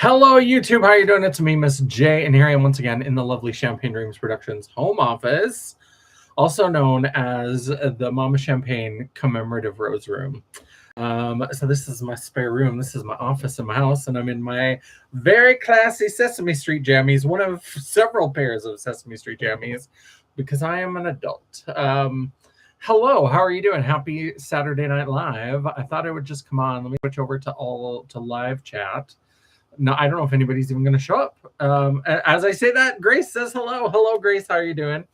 Hello, YouTube. How are you doing? It's me, Miss J, and here I am once again in the lovely Champagne Dreams Productions home office, also known as the Mama Champagne Commemorative Rose Room. So this is my spare room. This is my office in my house, and I'm in my very classy Sesame Street jammies, one of several pairs of Sesame Street jammies, because I am an adult. Hello, how are you doing? Happy Saturday Night Live. I thought I would just come on. Let me switch over to live chat. No, I don't know if anybody's even going to show up. As I say that, Grace says hello. Hello, Grace. How are you doing?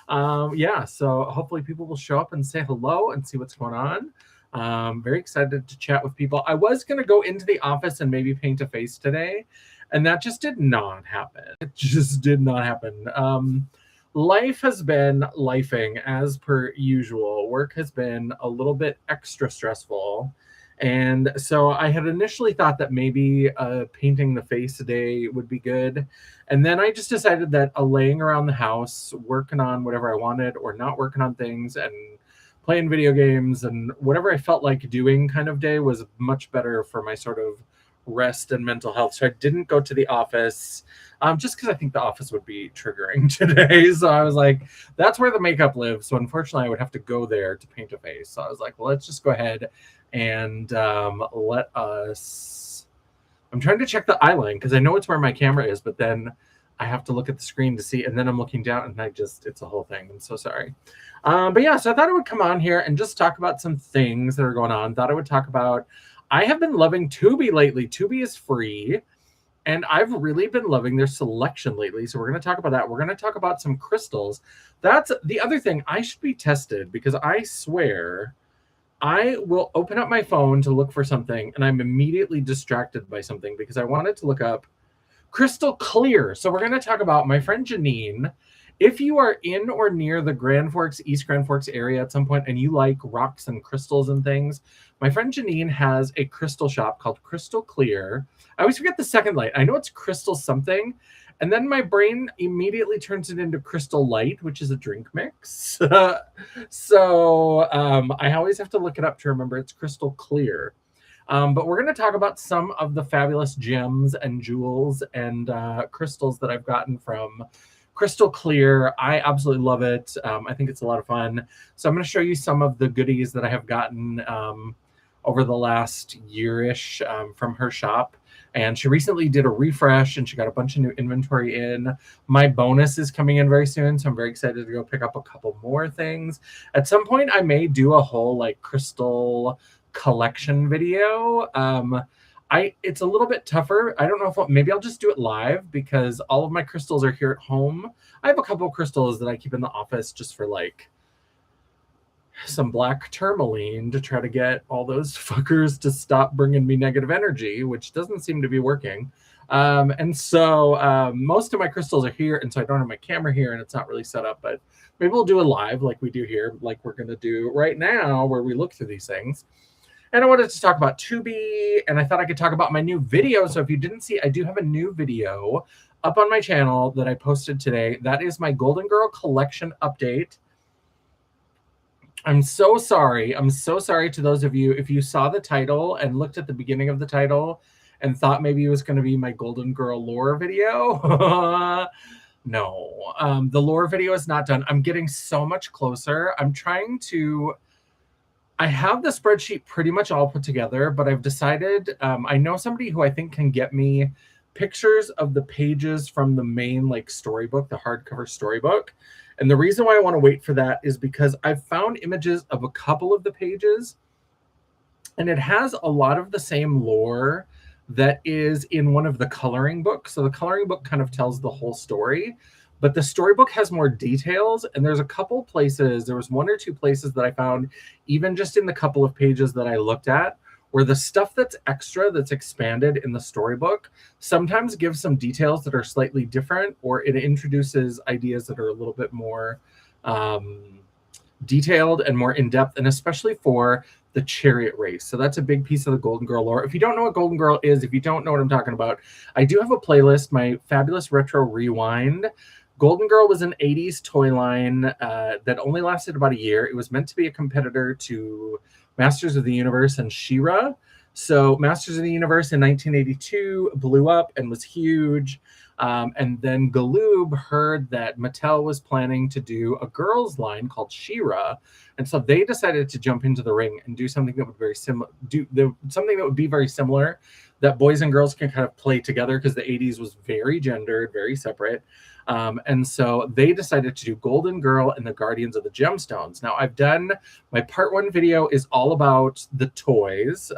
Yeah, so hopefully people will show up and say hello and see what's going on. Very excited to chat with people. I was going to go into the office and maybe paint a face today, and that just did not happen. It just did not happen. Life has been lifing as per usual. Work has been a little bit extra stressful. And so I had initially thought that maybe painting the face today would be good. And then I just decided that laying around the house, working on whatever I wanted or not working on things and playing video games and whatever I felt like doing kind of day was much better for my sort of rest and mental health. So I didn't go to the office just because I think the office would be triggering today. So I was like, that's where the makeup lives. So unfortunately, I would have to go there to paint a face. So I was like, well, let's just go ahead and let us. I'm trying to check the eye line because I know it's where my camera is, but then I have to look at the screen to see, and then I'm looking down and it's a whole thing. I'm so sorry. But yeah, so I thought I would come on here and just talk about some things that are going on. Thought I would talk about, I have been loving Tubi lately. Tubi is free, and I've really been loving their selection lately. So we're going to talk about that. We're going to talk about some crystals. That's the other thing. I should be tested because I swear I will open up my phone to look for something, and I'm immediately distracted by something because I wanted to look up crystal clear. So we're going to talk about my friend Janine. If you are in or near the Grand Forks, East Grand Forks area at some point, and you like rocks and crystals and things, my friend Janine has a crystal shop called Crystal Clear. I always forget the second light. I know it's crystal something, and then my brain immediately turns it into Crystal Light, which is a drink mix. So I always have to look it up to remember it's Crystal Clear. But we're going to talk about some of the fabulous gems and jewels and crystals that I've gotten from Crystal Clear. I absolutely love it. I think it's a lot of fun. So I'm going to show you some of the goodies that I have gotten over the last year-ish from her shop. And she recently did a refresh and she got a bunch of new inventory in. My bonus is coming in very soon, so I'm very excited to go pick up a couple more things. At some point, I may do a whole like crystal collection video. It's a little bit tougher. I don't know if maybe I'll just do it live because all of my crystals are here at home. I have a couple of crystals that I keep in the office just for like some black tourmaline to try to get all those fuckers to stop bringing me negative energy, which doesn't seem to be working. And so most of my crystals are here, and so I don't have my camera here, and it's not really set up, but maybe we'll do a live like we do here, like we're going to do right now, where we look through these things. And I wanted to talk about Tubi, and I thought I could talk about my new video. So if you didn't see, I do have a new video up on my channel that I posted today. That is my Golden Girl collection update. I'm so sorry. I'm so sorry to those of you, if you saw the title and looked at the beginning of the title and thought maybe it was going to be my Golden Girl lore video. No, the lore video is not done. I'm getting so much closer. I have the spreadsheet pretty much all put together, but I've decided, I know somebody who I think can get me pictures of the pages from the main like storybook, the hardcover storybook. And the reason why I want to wait for that is because I've found images of a couple of the pages, and it has a lot of the same lore that is in one of the coloring books. So the coloring book kind of tells the whole story, but the storybook has more details. And there's a couple places, there was one or two places that I found, even just in the couple of pages that I looked at, where the stuff that's extra, that's expanded in the storybook, sometimes gives some details that are slightly different, or it introduces ideas that are a little bit more detailed and more in-depth, and especially for the chariot race. So that's a big piece of the Golden Girl lore. If you don't know what Golden Girl is, if you don't know what I'm talking about, I do have a playlist, my Fabulous Retro Rewind. Golden Girl was an 80s toy line that only lasted about a year. It was meant to be a competitor to Masters of the Universe and She-Ra. So Masters of the Universe in 1982 blew up and was huge. And then Galoob heard that Mattel was planning to do a girls line called She-Ra, and so they decided to jump into the ring and do something that would be very similar, that boys and girls can kind of play together, because the 80s was very gendered, very separate. And so they decided to do Golden Girl and the Guardians of the Gemstones. Now, I've done my part 1 video is all about the toys,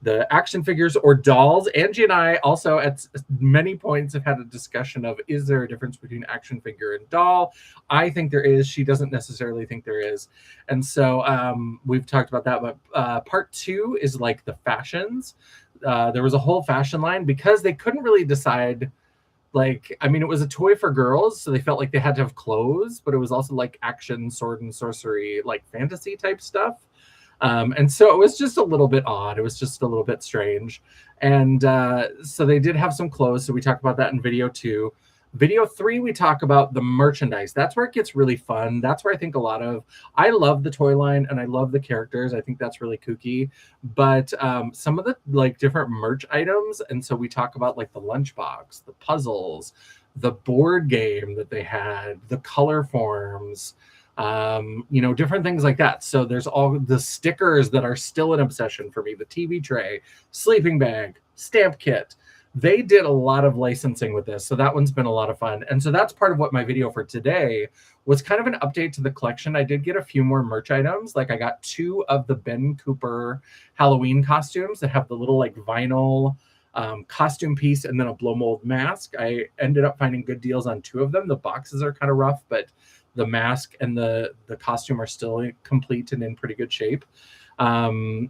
the action figures or dolls. Angie and I also at many points have had a discussion of, is there a difference between action figure and doll? I think there is. She doesn't necessarily think there is. And so we've talked about that. But part 2 is like the fashions. There was a whole fashion line because they couldn't really decide. It was a toy for girls, so they felt like they had to have clothes, but it was also like action, sword and sorcery, like fantasy type stuff. And so it was just a little bit odd. It was just a little bit strange. And so they did have some clothes. So we talked about that in video 2. Video 3, we talk about the merchandise. That's where it gets really fun. That's where I think I love the toy line and I love the characters. I think that's really kooky. But some of the different merch items. And so we talk about the lunchbox, the puzzles, the board game that they had, the color forms, different things like that. So there's all the stickers that are still an obsession for me. The TV tray, sleeping bag, stamp kit. They did a lot of licensing with this. So that one's been a lot of fun. And so that's part of what my video for today was, kind of an update to the collection. I did get a few more merch items. I got 2 of the Ben Cooper Halloween costumes that have the little vinyl costume piece and then a blow mold mask. I ended up finding good deals on 2 of them. The boxes are kind of rough, but the mask and the costume are still complete and in pretty good shape. I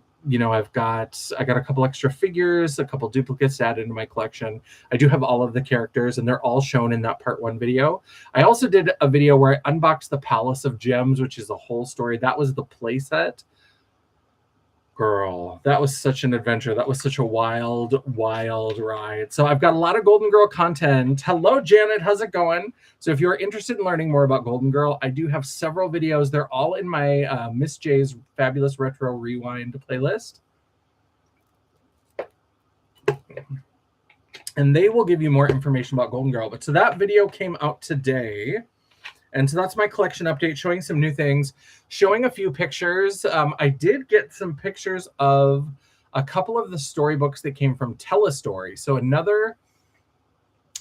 got a couple extra figures, a couple duplicates to add into my collection. I do have all of the characters, and they're all shown in that part 1 video. I also did a video where I unboxed the Palace of Gems, which is a whole story. That was the playset. Girl, that was such an adventure. That was such a wild, wild ride. So I've got a lot of Golden Girl content. Hello, Janet. How's it going? So if you're interested in learning more about Golden Girl, I do have several videos. They're all in my Miss J's Fabulous Retro Rewind playlist. And they will give you more information about Golden Girl. But so that video came out today. And so that's my collection update, showing some new things, showing a few pictures. I did get some pictures of a couple of the storybooks that came from Telestory. So another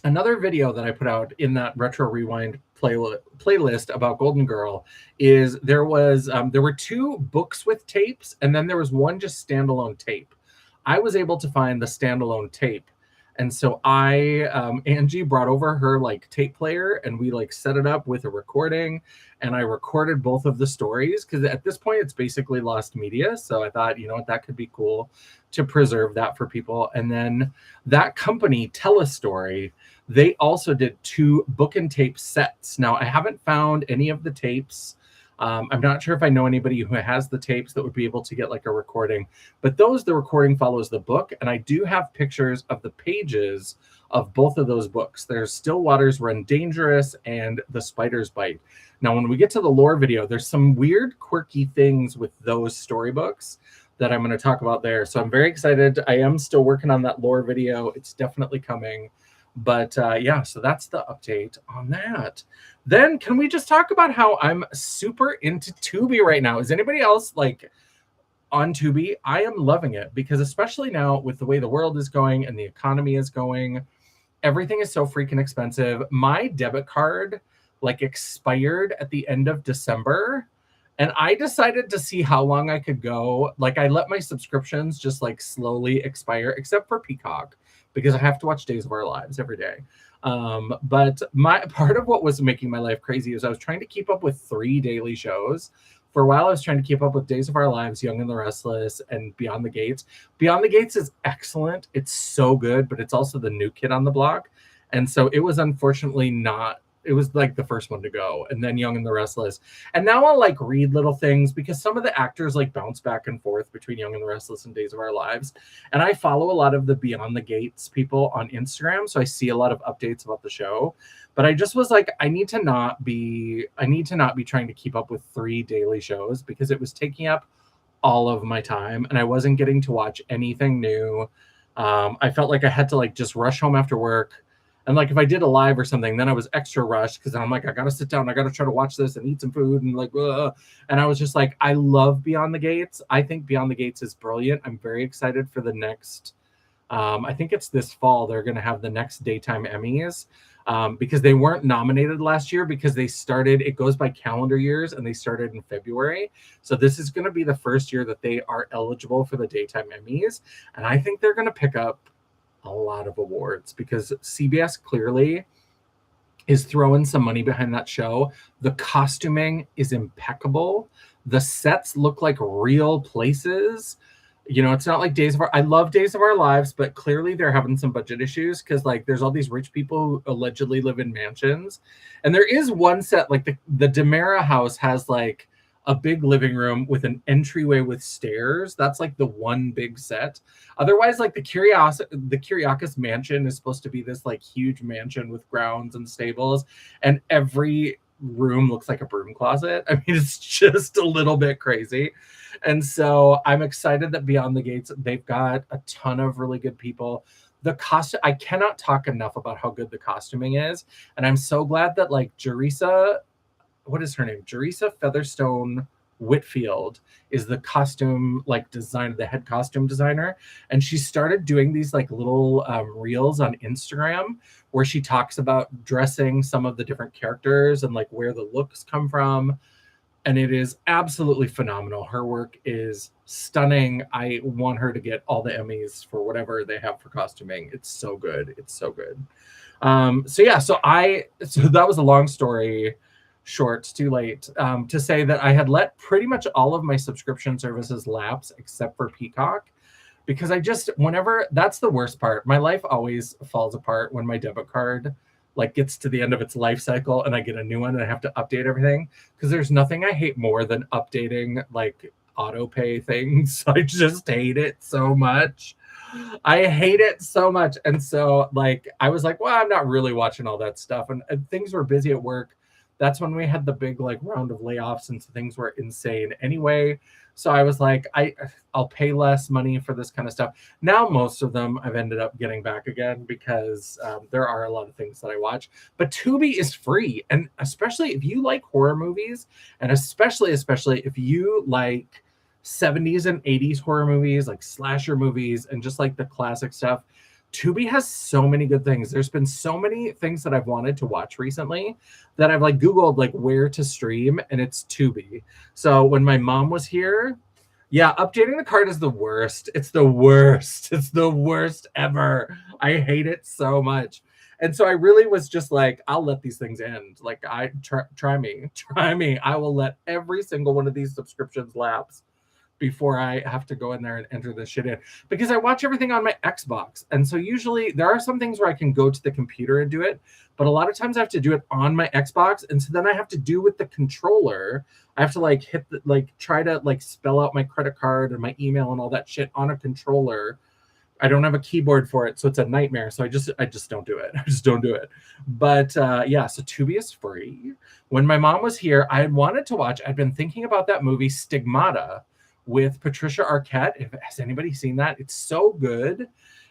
video that I put out in that Retro Rewind playlist about Golden Girl is there were 2 books with tapes, and then there was one just standalone tape. I was able to find the standalone tape. And so Angie brought over her tape player, and we set it up with a recording, and I recorded both of the stories, because at this point it's basically lost media. So I thought, that could be cool to preserve that for people. And then that company, Telestory, they also did 2 book and tape sets. Now, I haven't found any of the tapes. I'm not sure if I know anybody who has the tapes that would be able to get a recording, but the recording follows the book. And I do have pictures of the pages of both of those books. There's Still Waters Run Dangerous and The Spider's Bite. Now, when we get to the lore video, there's some weird, quirky things with those storybooks that I'm going to talk about there. So I'm very excited. I am still working on that lore video. It's definitely coming. But so that's the update on that. Then can we just talk about how I'm super into Tubi right now? Is anybody else on Tubi? I am loving it, because especially now with the way the world is going and the economy is going, everything is so freaking expensive. My debit card expired at the end of December, and I decided to see how long I could go. I let my subscriptions just slowly expire, except for Peacock, because I have to watch Days of Our Lives every day. But part of what was making my life crazy is I was trying to keep up with 3 daily shows. For a while, I was trying to keep up with Days of Our Lives, Young and the Restless, and Beyond the Gates. Beyond the Gates is excellent. It's so good, but it's also the new kid on the block. And so it was unfortunately not. It was the first one to go, and then Young and the Restless. And now I'll read little things, because some of the actors bounce back and forth between Young and the Restless and Days of Our Lives. And I follow a lot of the Beyond the Gates people on Instagram, so I see a lot of updates about the show. But I just was I need to not be trying to keep up with 3 daily shows, because it was taking up all of my time, and I wasn't getting to watch anything new. I felt like I had to like just rush home after work. And like if I did a live or something, then I was extra rushed because I'm like, I gotta sit down, I gotta try to watch this and eat some food and like, and I was just like, I love Beyond the Gates. I think Beyond the Gates is brilliant. I'm very excited for the next. I think it's this fall. They're going to have the next daytime Emmys because they weren't nominated last year because they started. It goes by calendar years and they started in February. So this is going to be the first year that they are eligible for the daytime Emmys, and I think they're going to pick up a lot of awards because CBS clearly is throwing some money behind that show. The costuming is impeccable. The sets look like real places. You know, it's not like I love Days of Our Lives, but clearly they're having some budget issues because like there's all these rich people who allegedly live in mansions. And there is one set, like the Demera house has like a big living room with an entryway with stairs. That's like the one big set. Otherwise, like the Kyriakis mansion is supposed to be this like huge mansion with grounds and stables, and every room looks like a broom closet. I mean, it's just a little bit crazy. And so I'm excited that Beyond the Gates, they've got a ton of really good people. The costume, I cannot talk enough about how good the costuming is. And I'm so glad that like Jerisa, what is her name? Jerisa Featherstone Whitfield is the costume like designer, the head costume designer. And she started doing these like little reels on Instagram where she talks about dressing some of the different characters and like where the looks come from. And it is absolutely phenomenal. Her work is stunning. I want her to get all the Emmys for whatever they have for costuming. It's so good. It's so good. So that was a long story short. It's too late to say that I had let pretty much all of my subscription services lapse except for Peacock, because that's the worst part. My life always falls apart when my debit card like gets to the end of its life cycle and I get a new one and I have to update everything, because there's nothing I hate more than updating like auto pay things. I just hate it so much. I hate it so much. And so like I was like, well, I'm not really watching all that stuff, and things were busy at work. That's when we had the big like round of layoffs, and things were insane anyway. So I was like, I'll pay less money for this kind of stuff. Now most of them I've ended up getting back again because there are a lot of things that I watch. But Tubi is free, and especially if you like horror movies, and especially if you like 70s and 80s horror movies, like slasher movies, and just like the classic stuff. Tubi has so many good things. There's been so many things that I've wanted to watch recently that I've like Googled like where to stream, and it's Tubi. So when my mom was here, yeah, updating the card is the worst. It's the worst. It's the worst ever. I hate it so much. And so I really was just like, I'll let these things end. Like try me. I will let every single one of these subscriptions lapse before I have to go in there and enter this shit in, because I watch everything on my Xbox. And so usually there are some things where I can go to the computer and do it, but a lot of times I have to do it on my Xbox. And so then I have to do with the controller. I have to like try to like spell out my credit card and my email and all that shit on a controller. I don't have a keyboard for it, so it's a nightmare. So I just don't do it. I just don't do it. But yeah, so Tubi is free. When my mom was here, I had wanted to watch, I'd been thinking about that movie Stigmata with Patricia Arquette. Has anybody seen that? It's so good.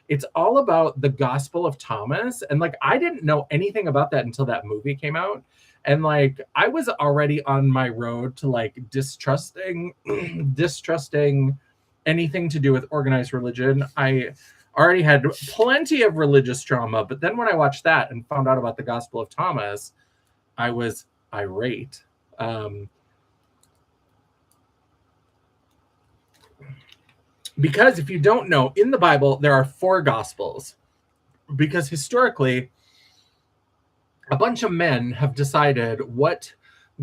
It's all about the Gospel of Thomas. And like, I didn't know anything about that until that movie came out. And like, I was already on my road to like distrusting anything to do with organized religion. I already had plenty of religious trauma. But then when I watched that and found out about the Gospel of Thomas, I was irate. Because if you don't know, in the Bible, there are 4 Gospels. Because historically, a bunch of men have decided what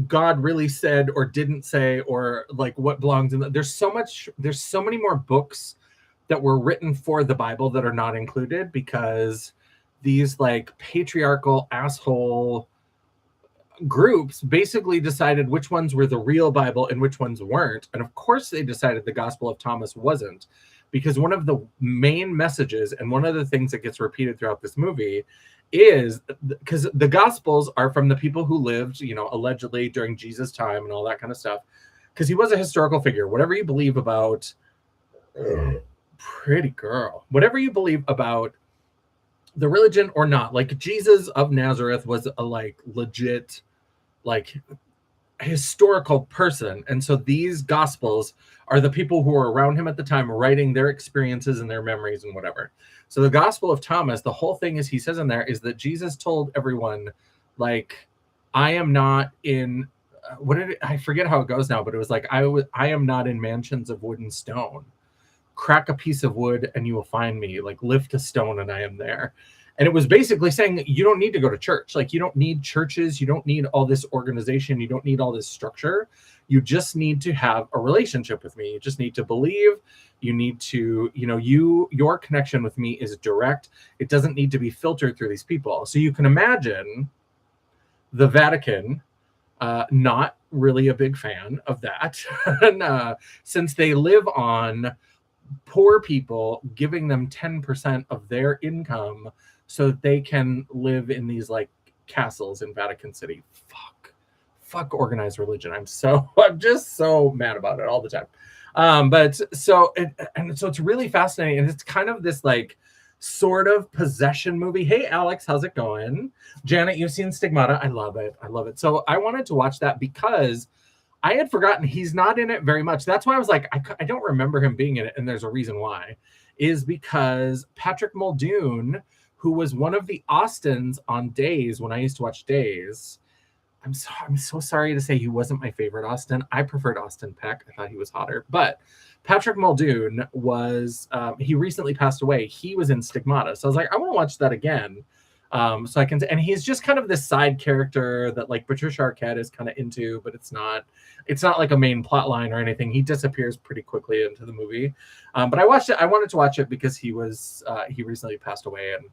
God really said or didn't say, or like what belongs in there's so many more books that were written for the Bible that are not included, because these like patriarchal asshole groups basically decided which ones were the real Bible and which ones weren't. And of course they decided the Gospel of Thomas wasn't, because one of the main messages and one of the things that gets repeated throughout this movie is because the Gospels are from the people who lived, you know, allegedly during Jesus' time and all that kind of stuff. because he was a historical figure. Whatever you believe about pretty girl, whatever you believe about the religion or not, like Jesus of Nazareth was a like legit like historical person, and so these gospels are the people who were around him at the time writing their experiences and their memories and whatever. So the Gospel of Thomas, the whole thing is, he says in there, is that Jesus told everyone, like, I am not in I forget how it goes now, but it was like, I am not in mansions of wood and stone. Crack a piece of wood and you will find me. Like, lift a stone and I am there. And it was basically saying you don't need to go to church. Like, you don't need churches. You don't need all this organization. You don't need all this structure. You just need to have a relationship with me. You just need to believe. You need to, your connection with me is direct. It doesn't need to be filtered through these people. So you can imagine the Vatican not really a big fan of that. And since they live on poor people, giving them 10% of their income so that they can live in these like castles in Vatican City. Fuck organized religion. I'm just so mad about it all the time. So it's really fascinating, and it's kind of this like sort of possession movie. Hey Alex, how's it going? Janet, you've seen Stigmata. I love it. So I wanted to watch that because I had forgotten he's not in it very much. That's why I was like, I don't remember him being in it. And there's a reason why, is because Patrick Muldoon, who was one of the Austins on Days when I used to watch Days, I'm so sorry to say he wasn't my favorite Austin. I preferred Austin Peck. I thought he was hotter. But Patrick Muldoon was, he recently passed away. He was in Stigmata. So I was like, I want to watch that again. So I can, and he's just kind of this side character that like Patricia Arquette is kind of into, but it's not like a main plot line or anything. He disappears pretty quickly into the movie. But I watched it. I wanted to watch it because he recently passed away, and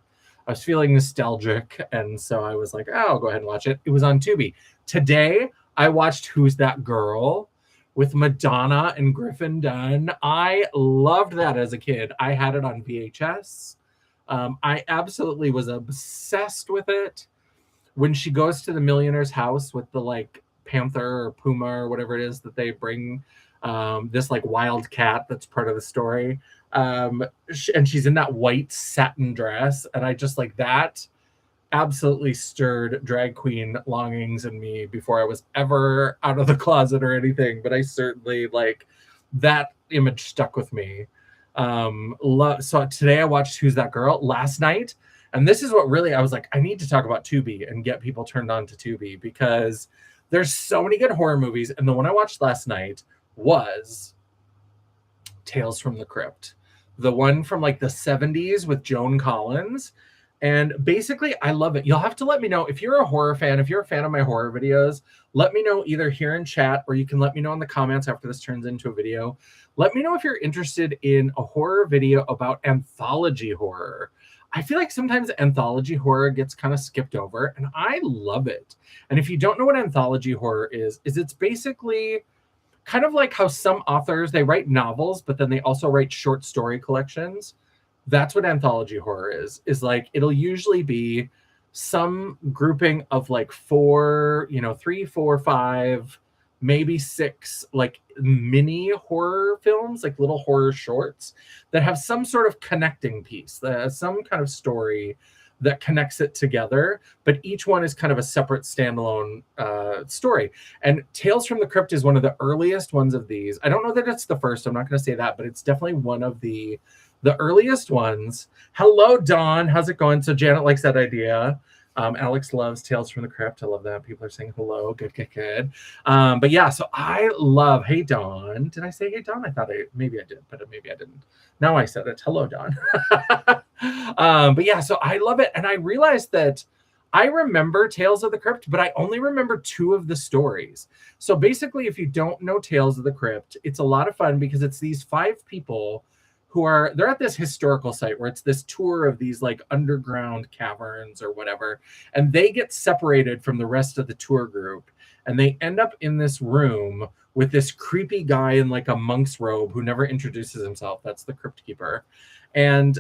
I was feeling nostalgic. And so I was like, oh, I'll go ahead and watch it. It was on Tubi. Today, I watched Who's That Girl with Madonna and Griffin Dunn. I loved that as a kid. I had it on VHS. I absolutely was obsessed with it. When she goes to the millionaire's house with the like panther or puma or whatever it is that they bring, this like wild cat that's part of the story. And she's in that white satin dress. And I just like that absolutely stirred drag queen longings in me before I was ever out of the closet or anything. But I certainly like that image stuck with me. So today I watched Who's That Girl last night, and this is what really I was like, I need to talk about Tubi and get people turned on to Tubi, because there's so many good horror movies, and the one I watched last night was Tales from the Crypt, the one from like the 70s with Joan Collins. And basically, I love it. You'll have to let me know if you're a horror fan, if you're a fan of my horror videos. Let me know either here in chat, or you can let me know in the comments after this turns into a video. Let me know if you're interested in a horror video about anthology horror. I feel like sometimes anthology horror gets kind of skipped over, and I love it. And if you don't know what anthology horror is it's basically kind of like how some authors, they write novels, but then they also write short story collections. That's what anthology horror is like. It'll usually be some grouping of like 3, 4, 5, maybe 6 like mini horror films, like little horror shorts that have some sort of connecting piece, some kind of story that connects it together, but each one is kind of a separate standalone story. And Tales from the Crypt is one of the earliest ones of these. I don't know that it's the first, I'm not going to say that, but it's definitely one of the earliest ones. Hello, Dawn. How's it going? So Janet likes that idea. Alex loves Tales from the Crypt. I love that. People are saying hello. Good. But yeah, so I love, hey, Dawn. Did I say hey, Dawn? I thought maybe I did, but maybe I didn't. Now I said it. Hello, Dawn. But yeah, so I love it. And I realized that I remember Tales of the Crypt, but I only remember 2 of the stories. So basically, if you don't know Tales of the Crypt, it's a lot of fun because it's these 5 people they're at this historical site where it's this tour of these like underground caverns or whatever, and they get separated from the rest of the tour group, and they end up in this room with this creepy guy in like a monk's robe who never introduces himself. That's the crypt keeper. And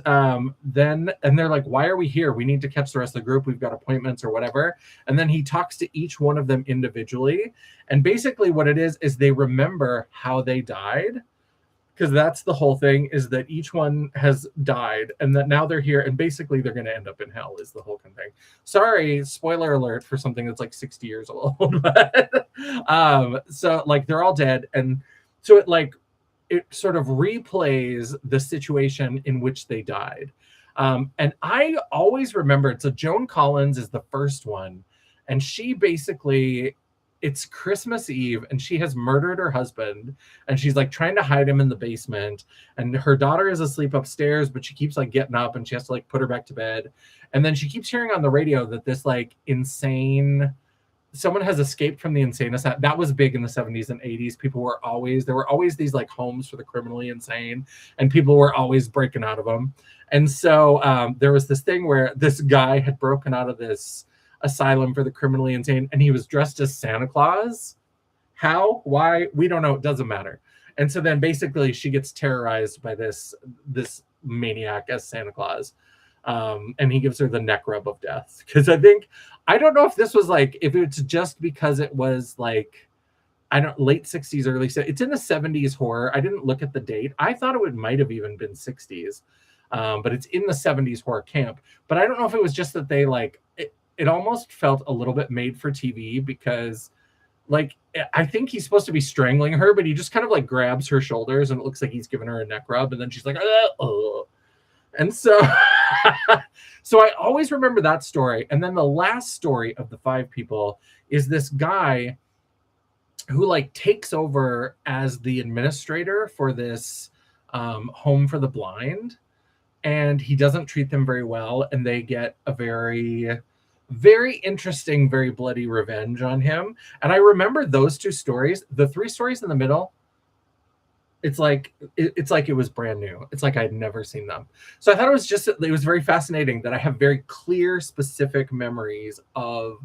then they're like, why are we here? We need to catch the rest of the group. We've got appointments or whatever. And then he talks to each one of them individually. And basically what it is they remember how they died. Because that's the whole thing, is that each one has died and that now they're here and basically they're going to end up in hell is the whole thing. Sorry, spoiler alert for something that's like 60 years old. But, so like they're all dead. And so it sort of replays the situation in which they died. And I always remember, so Joan Collins is the first one. And she basically, it's Christmas Eve and she has murdered her husband and she's like trying to hide him in the basement, and her daughter is asleep upstairs, but she keeps like getting up and she has to like put her back to bed. And then she keeps hearing on the radio that this like insane, someone has escaped from the insane asylum. That was big in the 70s and 80s. There were always these like homes for the criminally insane, and people were always breaking out of them. And so there was this thing where this guy had broken out of this asylum for the criminally insane and he was dressed as Santa Claus. How? Why? We don't know. It doesn't matter. And so then basically she gets terrorized by this maniac as Santa Claus. And he gives her the neck rub of death. Because I don't know if this was like, if it's just because it was like, late 60s, early 70s. It's in the 70s horror. I didn't look at the date. I thought it might have even been 60s. But it's in the 70s horror camp. But I don't know if it was just that they like, it almost felt a little bit made for TV, because like, I think he's supposed to be strangling her, but he just kind of like grabs her shoulders and it looks like he's giving her a neck rub. And then she's like, and so, so I always remember that story. And then the last story of the 5 people is this guy who like takes over as the administrator for this home for the blind. And he doesn't treat them very well. And they get a very, very interesting, very bloody revenge on him. And I remember those 2 stories. The 3 stories in the middle, it's like it was brand new. It's like I'd never seen them. So I thought it was very fascinating that I have very clear, specific memories of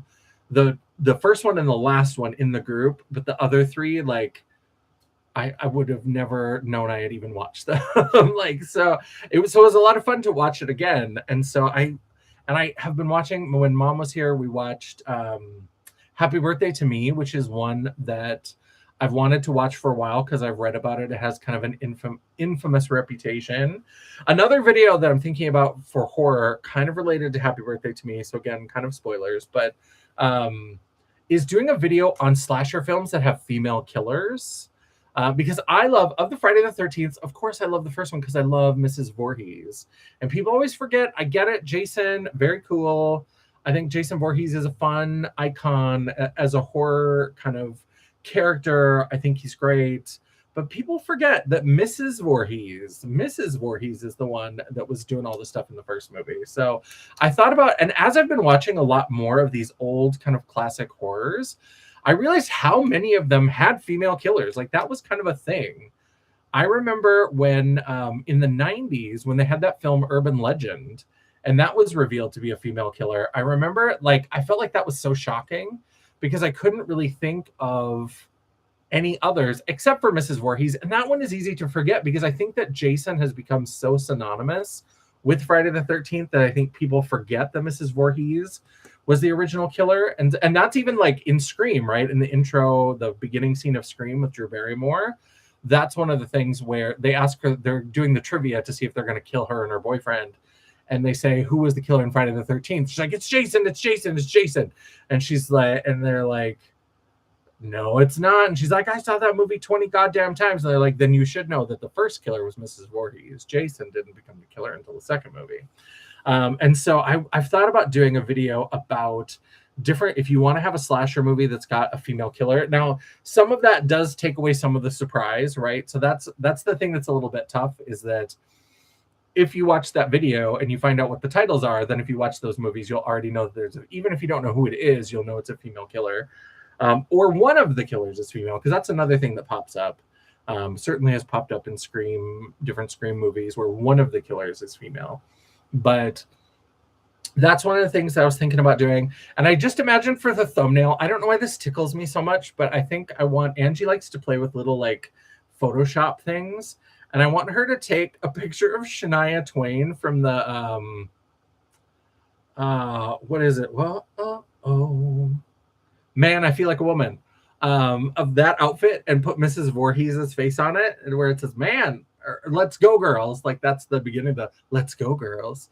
the first one and the last one in the group, but the other 3, like, I would have never known I had even watched them. Like, so it was a lot of fun to watch it again. And so I have been watching, when Mom was here, we watched Happy Birthday to Me, which is one that I've wanted to watch for a while because I've read about it. It has kind of an infamous reputation. Another video that I'm thinking about for horror, kind of related to Happy Birthday to Me, so again, kind of spoilers, but is doing a video on slasher films that have female killers. Because I love, of the Friday the 13th, of course I love the first one because I love Mrs. Voorhees. And people always forget, I get it, Jason, very cool. I think Jason Voorhees is a fun icon as a horror kind of character. I think he's great. But people forget that Mrs. Voorhees is the one that was doing all the stuff in the first movie. So I thought about, and as I've been watching a lot more of these old kind of classic horrors, I realized how many of them had female killers. Like, that was kind of a thing. I remember when in the 90s, when they had that film Urban Legend, and that was revealed to be a female killer. I remember, like, I felt like that was so shocking because I couldn't really think of any others except for Mrs. Voorhees. And that one is easy to forget because I think that Jason has become so synonymous with Friday the 13th that I think people forget that Mrs. Voorhees was the original killer. And that's even like in Scream, right? In the intro, the beginning scene of Scream with Drew Barrymore. That's one of the things where they ask her, they're doing the trivia to see if they're going to kill her and her boyfriend. And they say, who was the killer in Friday the 13th? She's like, it's Jason, it's Jason, it's Jason. And she's like, and they're like, no, it's not. And she's like, I saw that movie 20 goddamn times. And they're like, then you should know that the first killer was Mrs. Voorhees. Jason didn't become the killer until the second movie. And so I've thought about doing a video about different, if you want to have a slasher movie that's got a female killer. Now, some of that does take away some of the surprise, right? So that's the thing that's a little bit tough, is that if you watch that video and you find out what the titles are, then if you watch those movies, you'll already know that even if you don't know who it is, you'll know it's a female killer. Or one of the killers is female, because that's another thing that pops up. Certainly has popped up in different Scream movies where one of the killers is female. But that's one of the things that I was thinking about doing. And I just imagined for the thumbnail, I don't know why this tickles me so much, but I think I want, Angie likes to play with little like Photoshop things. And I want her to take a picture of Shania Twain from the, what is it? Well, oh, man, I feel like a woman, of that outfit and put Mrs. Voorhees' face on it, and where it says, man, or, let's go girls. Like that's the beginning of the let's go girls.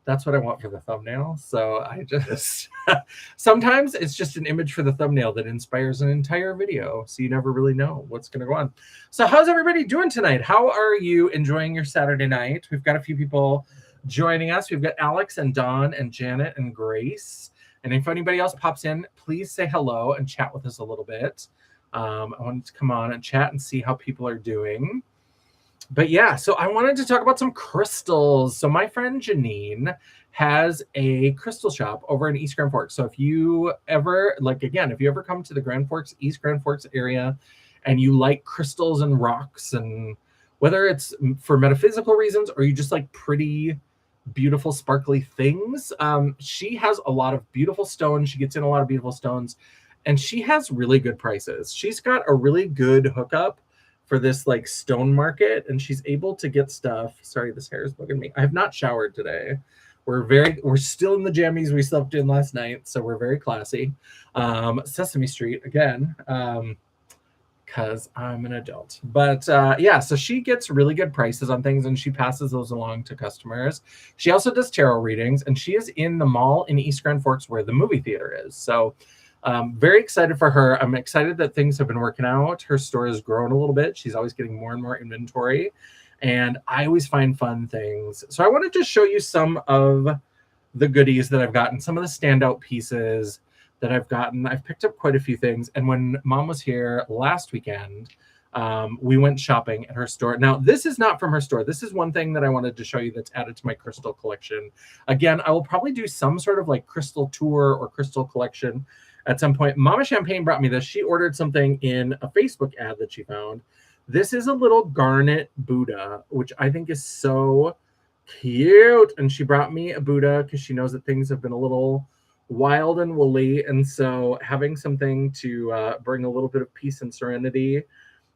That's what I want for the thumbnail. So I just, sometimes it's just an image for the thumbnail that inspires an entire video. So you never really know what's going to go on. So how's everybody doing tonight? How are you enjoying your Saturday night? We've got a few people joining us. We've got Alex and Dawn and Janet and Grace. And if anybody else pops in, please say hello and chat with us a little bit. I wanted to come on and chat and see how people are doing. But yeah, so I wanted to talk about some crystals. So my friend Janine has a crystal shop over in East Grand Forks. So if you ever, like, again, if you ever come to the Grand Forks, East Grand Forks area, and you like crystals and rocks, and whether it's for metaphysical reasons or you just like pretty, beautiful, sparkly things, she has a lot of beautiful stones. She gets in a lot of beautiful stones, and she has really good prices. She's got a really good hookup for this like stone market, and she's able to get stuff. Sorry, this hair is bugging me. I have not showered today. We're still in the jammies we slept in last night, so we're very classy. Sesame Street again, because I'm an adult. But yeah, so she gets really good prices on things, and she passes those along to customers. She also does tarot readings, and she is in the mall in East Grand Forks where the movie theater is. So very excited for her. I'm excited that things have been working out. Her store has grown a little bit. She's always getting more and more inventory, and I always find fun things. So I wanted to show you some of the goodies that I've gotten, some of the standout pieces that I've gotten. I've picked up quite a few things. And when Mom was here last weekend, we went shopping at her store. Now, this is not from her store. This is one thing that I wanted to show you that's added to my crystal collection. Again, I will probably do some sort of like crystal tour or crystal collection at some point. Mama Champagne brought me this. She ordered something in a Facebook ad that she found. This is a little garnet Buddha, which I think is so cute. And she brought me a Buddha because she knows that things have been a little wild and woolly. And so having something to bring a little bit of peace and serenity.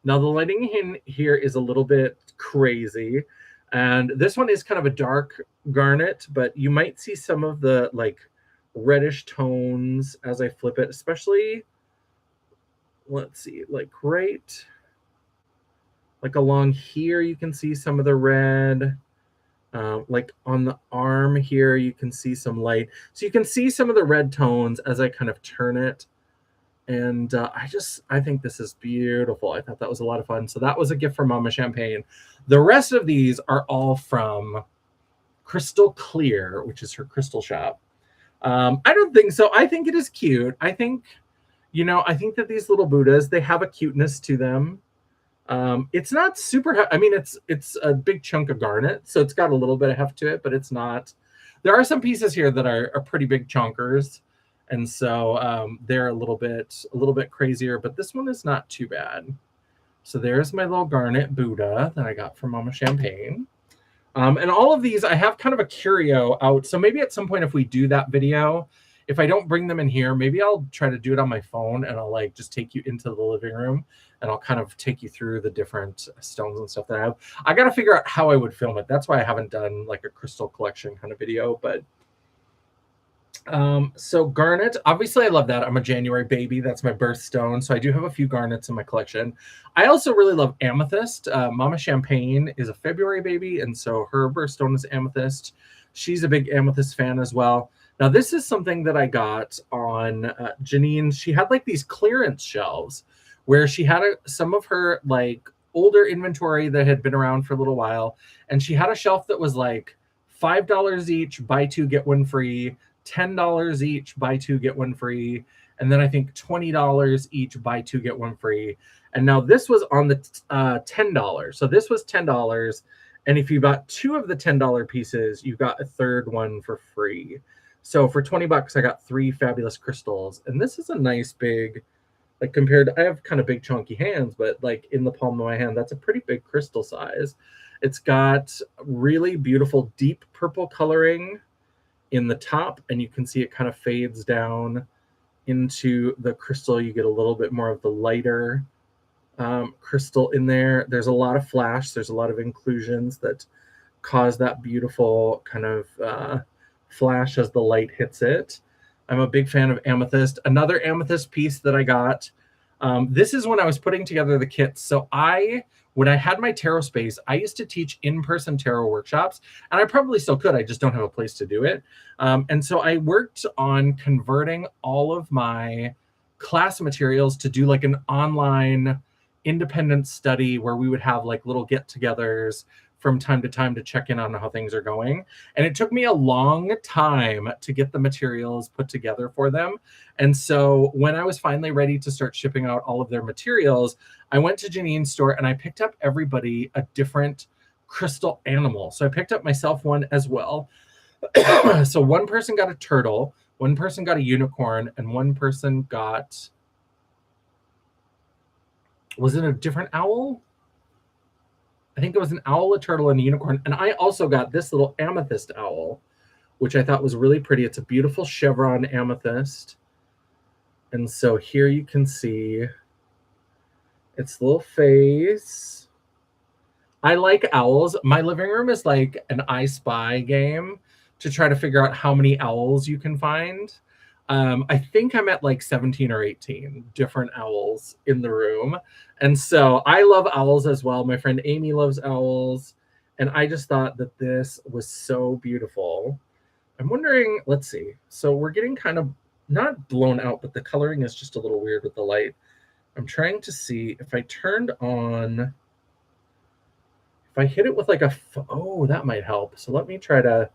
Now the lighting in here is a little bit crazy. And this one is kind of a dark garnet, but you might see some of the like reddish tones as I flip it, especially, let's see, like right, like along here, you can see some of the red, like on the arm here, you can see some light. So you can see some of the red tones as I kind of turn it. And I think this is beautiful. I thought that was a lot of fun. So that was a gift from Mama Champagne. The rest of these are all from Crystal Clear, which is her crystal shop. I don't think so. I think it is cute. I think, I think that these little Buddhas, they have a cuteness to them. It's not super, I mean, it's a big chunk of garnet, so it's got a little bit of heft to it, but it's not. There are some pieces here that are pretty big chonkers, and so they're a little bit crazier, but this one is not too bad. So there's my little garnet Buddha that I got from Mama Champagne. And all of these, I have kind of a curio out. So maybe at some point, if we do that video, if I don't bring them in here, maybe I'll try to do it on my phone, and I'll like just take you into the living room, and I'll kind of take you through the different stones and stuff that I have. I got to figure out how I would film it. That's why I haven't done like a crystal collection kind of video, but so garnet, obviously I love that. I'm a January baby. That's my birthstone. So I do have a few garnets in my collection. I also really love amethyst. Mama Champagne is a February baby, and so her birthstone is amethyst. She's a big amethyst fan as well. Now this is something that I got on Janine. She had like these clearance shelves where she had some of her like older inventory that had been around for a little while, and she had a shelf that was like $5 each, buy two get one free, $10 each, buy two get one free, and then I think $20 each, buy two get one free. And now this was on the $10. So this was $10, and if you bought two of the $10 pieces, you got a third one for free. So for $20, I got 3 fabulous crystals, and this is a nice big, like compared to, I have kind of big chunky hands, but like in the palm of my hand, that's a pretty big crystal size. It's got really beautiful deep purple coloring in the top, and you can see it kind of fades down into the crystal. You get a little bit more of the lighter crystal in there. There's a lot of flash. There's a lot of inclusions that cause that beautiful kind of flash as the light hits it. I'm a big fan of amethyst. Another amethyst piece that I got. This is when I was putting together the kits. So when I had my tarot space, I used to teach in-person tarot workshops, and I probably still could. I just don't have a place to do it. And so I worked on converting all of my class materials to do like an online independent study where we would have like little get-togethers from time to time to check in on how things are going. And it took me a long time to get the materials put together for them. And so when I was finally ready to start shipping out all of their materials, I went to Janine's store and I picked up everybody a different crystal animal. So I picked up myself one as well. So one person got a turtle, one person got a unicorn, and one person got, was it a different owl? I think it was an owl, a turtle, and a unicorn. And I also got this little amethyst owl, which I thought was really pretty. It's a beautiful chevron amethyst. And so here you can see its little face. I like owls. My living room is like an I Spy game to try to figure out how many owls you can find. I think I'm at like 17 or 18 different owls in the room. And so I love owls as well. My friend Amy loves owls. And I just thought that this was so beautiful. I'm wondering, let's see. So we're getting kind of not blown out, but the coloring is just a little weird with the light. I'm trying to see if I turned on, if I hit it with like oh, that might help. So let me try to,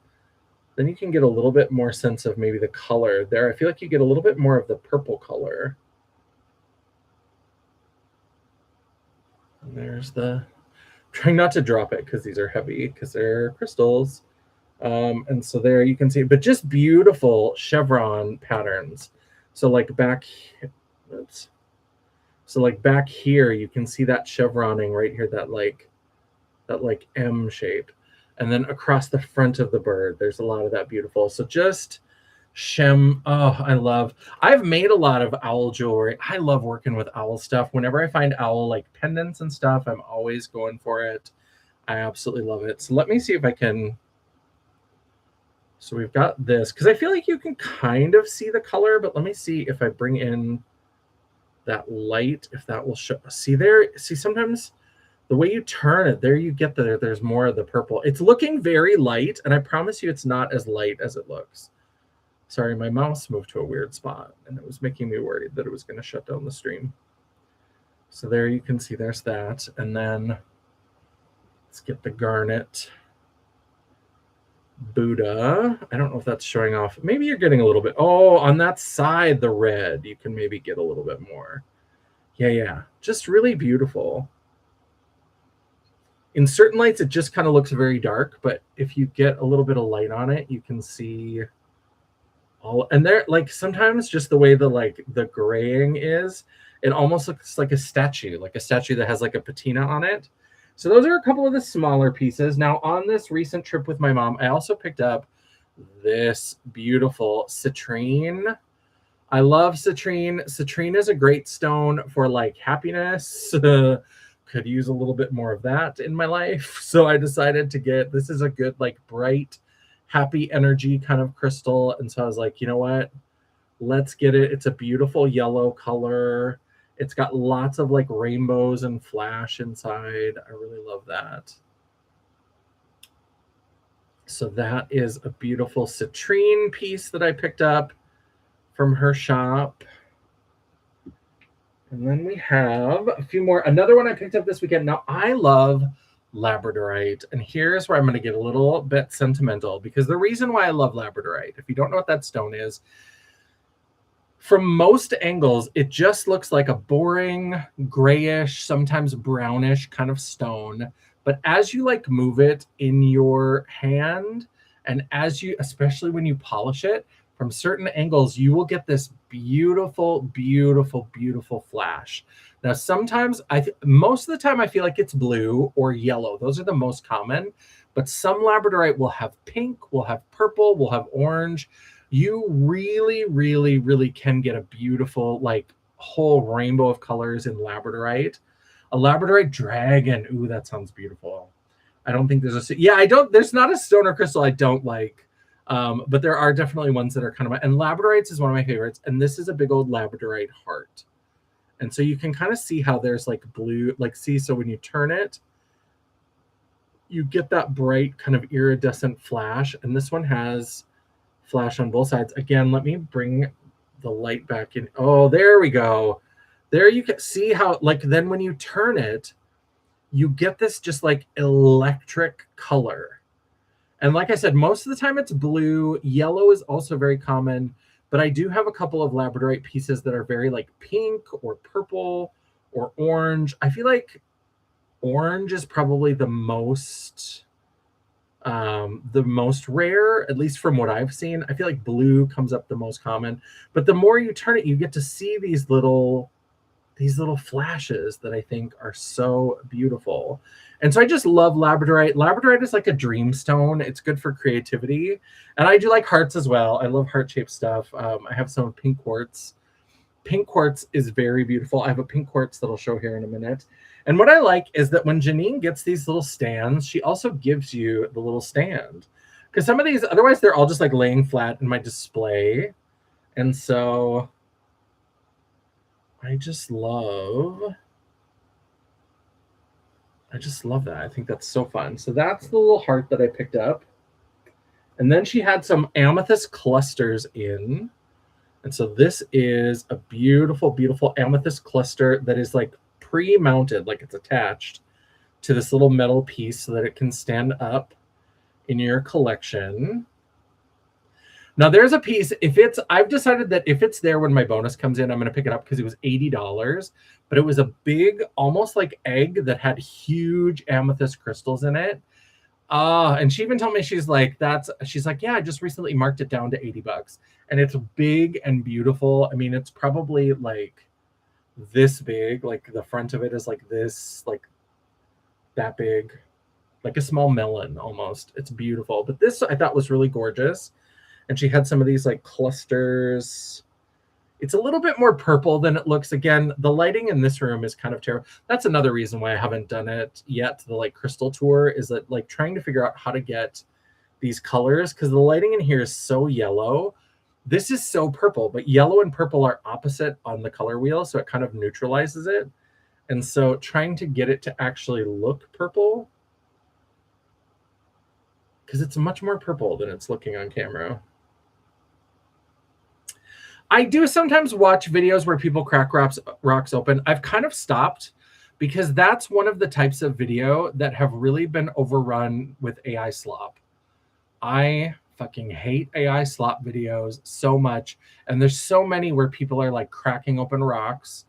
then you can get a little bit more sense of maybe the color there. I feel like you get a little bit more of the purple color. And there's the, trying not to drop it because these are heavy because they're crystals. And so there you can see, but just beautiful chevron patterns. So like back, oops. So like back here, you can see that chevroning right here, that like M shape. And then across the front of the bird, there's a lot of that beautiful. So just I've made a lot of owl jewelry. I love working with owl stuff. Whenever I find owl like pendants and stuff, I'm always going for it. I absolutely love it. So let me see if I can. So we've got this, because I feel like you can kind of see the color, but let me see if I bring in that light, if that will show. See there, see sometimes the way you turn it, there you get there's more of the purple. It's looking very light, and I promise you it's not as light as it looks. Sorry, my mouse moved to a weird spot, and it was making me worried that it was going to shut down the stream. So there you can see there's that. And then let's get the garnet Buddha. I don't know if that's showing off. Maybe you're getting a little bit. Oh, on that side, the red, you can maybe get a little bit more. Yeah. Just really beautiful. In certain lights, it just kind of looks very dark, but if you get a little bit of light on it, you can see all. And there, like sometimes just the way the graying is, it almost looks like a statue that has like a patina on it. So those are a couple of the smaller pieces. Now on this recent trip with my mom, I also picked up this beautiful citrine. I love citrine. Citrine is a great stone for like happiness. Could use a little bit more of that in my life. So I decided to get, this is a good like bright, happy energy kind of crystal. And so I was like, you know what? Let's get it. It's a beautiful yellow color. It's got lots of like rainbows and flash inside. I really love that. So that is a beautiful citrine piece that I picked up from her shop. And then we have a few more. Another one I picked up this weekend. Now, I love labradorite. And here's where I'm going to get a little bit sentimental, because the reason why I love labradorite, if you don't know what that stone is, from most angles, it just looks like a boring, grayish, sometimes brownish kind of stone. But as you like move it in your hand, and as you, especially when you polish it, from certain angles, you will get this beautiful, beautiful, beautiful flash. Now, sometimes most of the time I feel like it's blue or yellow. Those are the most common, but some Labradorite will have pink, will have purple, will have orange. You really, really, really can get a beautiful, like, whole rainbow of colors in Labradorite. A Labradorite dragon. Ooh, that sounds beautiful. I don't think there's there's not a stoner crystal I don't like. But there are definitely ones that are kind of, and Labradorites is one of my favorites. And this is a big old Labradorite heart. And so you can kind of see how there's like blue, like see, so when you turn it, you get that bright kind of iridescent flash. And this one has flash on both sides. Again, let me bring the light back in. Oh, there we go. There you can see how, like, then when you turn it, you get this just like electric color. And like I said, most of the time it's blue. Yellow is also very common. But I do have a couple of Labradorite pieces that are very like pink or purple or orange. I feel like orange is probably the most rare, at least from what I've seen. I feel like blue comes up the most common. But the more you turn it, you get to see these little flashes that I think are so beautiful. And so I just love Labradorite. Labradorite is like a dream stone. It's good for creativity. And I do like hearts as well. I love heart-shaped stuff. I have some pink quartz. Pink quartz is very beautiful. I have a pink quartz that I'll show here in a minute. And what I like is that when Janine gets these little stands, she also gives you the little stand. Because some of these, otherwise they're all just like laying flat in my display. And so I just love that. I think that's so fun. So that's the little heart that I picked up. And then she had some amethyst clusters in. And so this is a beautiful, beautiful amethyst cluster that is like pre-mounted, like it's attached to this little metal piece so that it can stand up in your collection. Now there's a piece, I've decided that if it's there when my bonus comes in, I'm going to pick it up because it was $80, but it was a big, almost like egg that had huge amethyst crystals in it. And she even told me, she's like, yeah, I just recently marked it down to $80 and it's big and beautiful. I mean, it's probably like this big, like the front of it is like this, like that big, like a small melon almost. It's beautiful. But this I thought was really gorgeous. And she had some of these like clusters. It's a little bit more purple than it looks. Again, the lighting in this room is kind of terrible. That's another reason why I haven't done it yet. The like crystal tour is that like trying to figure out how to get these colors, because the lighting in here is so yellow. This is so purple, but yellow and purple are opposite on the color wheel, so it kind of neutralizes it. And so trying to get it to actually look purple, because it's much more purple than it's looking on camera. I do sometimes watch videos where people crack rocks open. I've kind of stopped because that's one of the types of video that have really been overrun with AI slop. I fucking hate AI slop videos so much. And there's so many where people are like cracking open rocks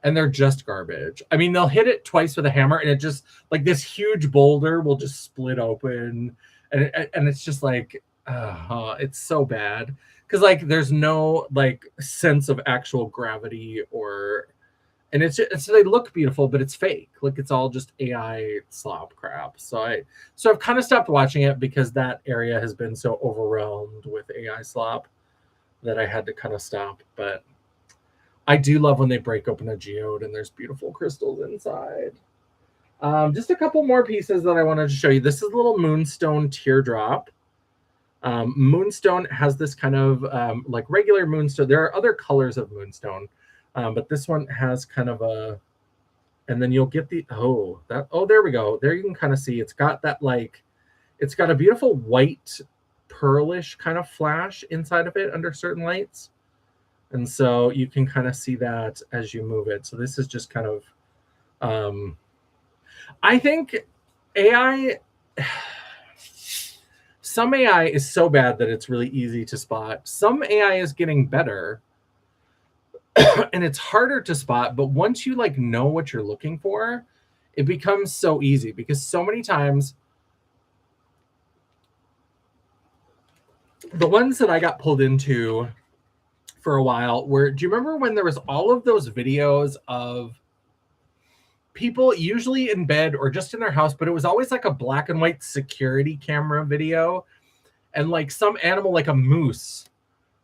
and they're just garbage. I mean, they'll hit it twice with a hammer and it just like this huge boulder will just split open. And it's just like, it's so bad. Because like there's no like sense of actual gravity and so they look beautiful, but it's fake. Like it's all just AI slop crap. So I've kind of stopped watching it because that area has been so overwhelmed with AI slop that I had to kind of stop. But I do love when they break open a geode and there's beautiful crystals inside. Just a couple more pieces that I wanted to show you. This is a little moonstone teardrop. Moonstone has this kind of like regular moonstone. There are other colors of moonstone, but this one has kind of and then you'll get there we go. There you can kind of see it's got that like, it's got a beautiful white pearlish kind of flash inside of it under certain lights. And so you can kind of see that as you move it. So this is just kind of, I think some AI is so bad that it's really easy to spot. Some AI is getting better and it's harder to spot. But once you like know what you're looking for, it becomes so easy because so many times the ones that I got pulled into for a while do you remember when there was all of those videos of people usually in bed or just in their house, but it was always like a black and white security camera video. And like some animal, like a moose,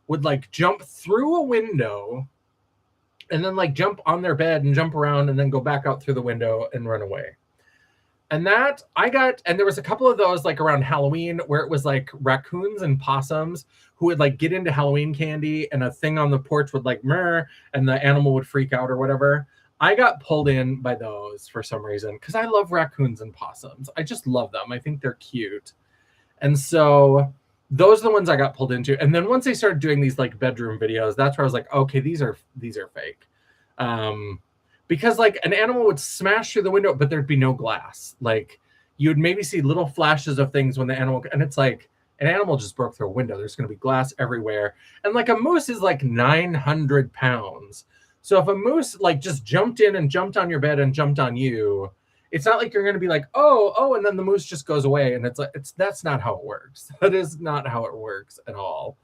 would like jump through a window and then like jump on their bed and jump around and then go back out through the window and run away. And that I got, and there was a couple of those like around Halloween where it was like raccoons and possums who would like get into Halloween candy and a thing on the porch would like murr and the animal would freak out or whatever. I got pulled in by those for some reason because I love raccoons and possums. I just love them. I think they're cute. And so those are the ones I got pulled into. And then once they started doing these like bedroom videos, that's where I was like, okay, these are fake. Because like an animal would smash through the window, but there'd be no glass. Like you'd maybe see little flashes of things when the animal, and it's like an animal just broke through a window. There's going to be glass everywhere. And like a moose is like 900 pounds. So if a moose like just jumped in and jumped on your bed and jumped on you, it's not like you're going to be like, oh, and then the moose just goes away. And it's like, that's not how it works. That is not how it works at all.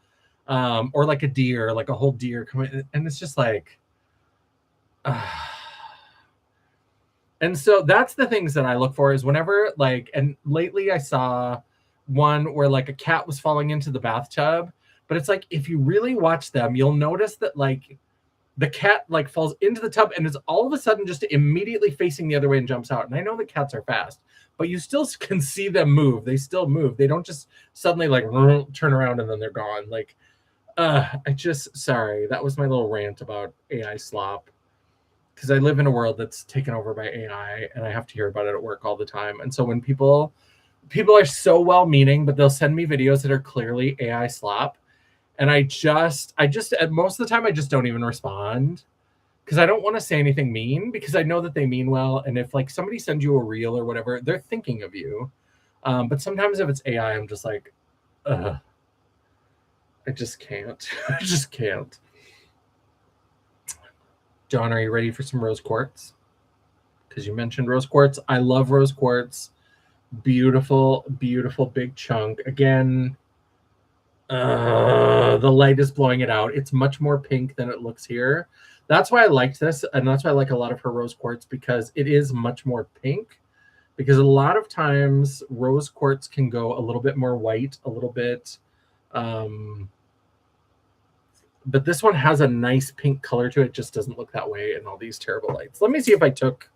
Or like a deer, like a whole deer coming, and it's just like, and so that's the things that I look for is whenever like, and lately I saw one where like a cat was falling into the bathtub, but it's like, if you really watch them, you'll notice that like the cat like falls into the tub and is all of a sudden just immediately facing the other way and jumps out. And I know the cats are fast, but you still can see them move. They still move. They don't just suddenly like turn around and then they're gone. Like, sorry, that was my little rant about AI slop. Because I live in a world that's taken over by AI and I have to hear about it at work all the time. And so when people are so well-meaning, but they'll send me videos that are clearly AI slop. And I just most of the time I just don't even respond because I don't want to say anything mean because I know that they mean well. And if like somebody sends you a reel or whatever, they're thinking of you. But sometimes if it's AI, I'm just like, I just can't. I just can't. John, are you ready for some rose quartz? Because you mentioned rose quartz. I love rose quartz. Beautiful, beautiful big chunk. Again, the light is blowing it out. It's much more pink than it looks here. That's why I liked this, and that's why I like a lot of her rose quartz because it is much more pink. Because a lot of times rose quartz can go a little bit more white, a little bit. But this one has a nice pink color to it. It just doesn't look that way in all these terrible lights. Let me see if I took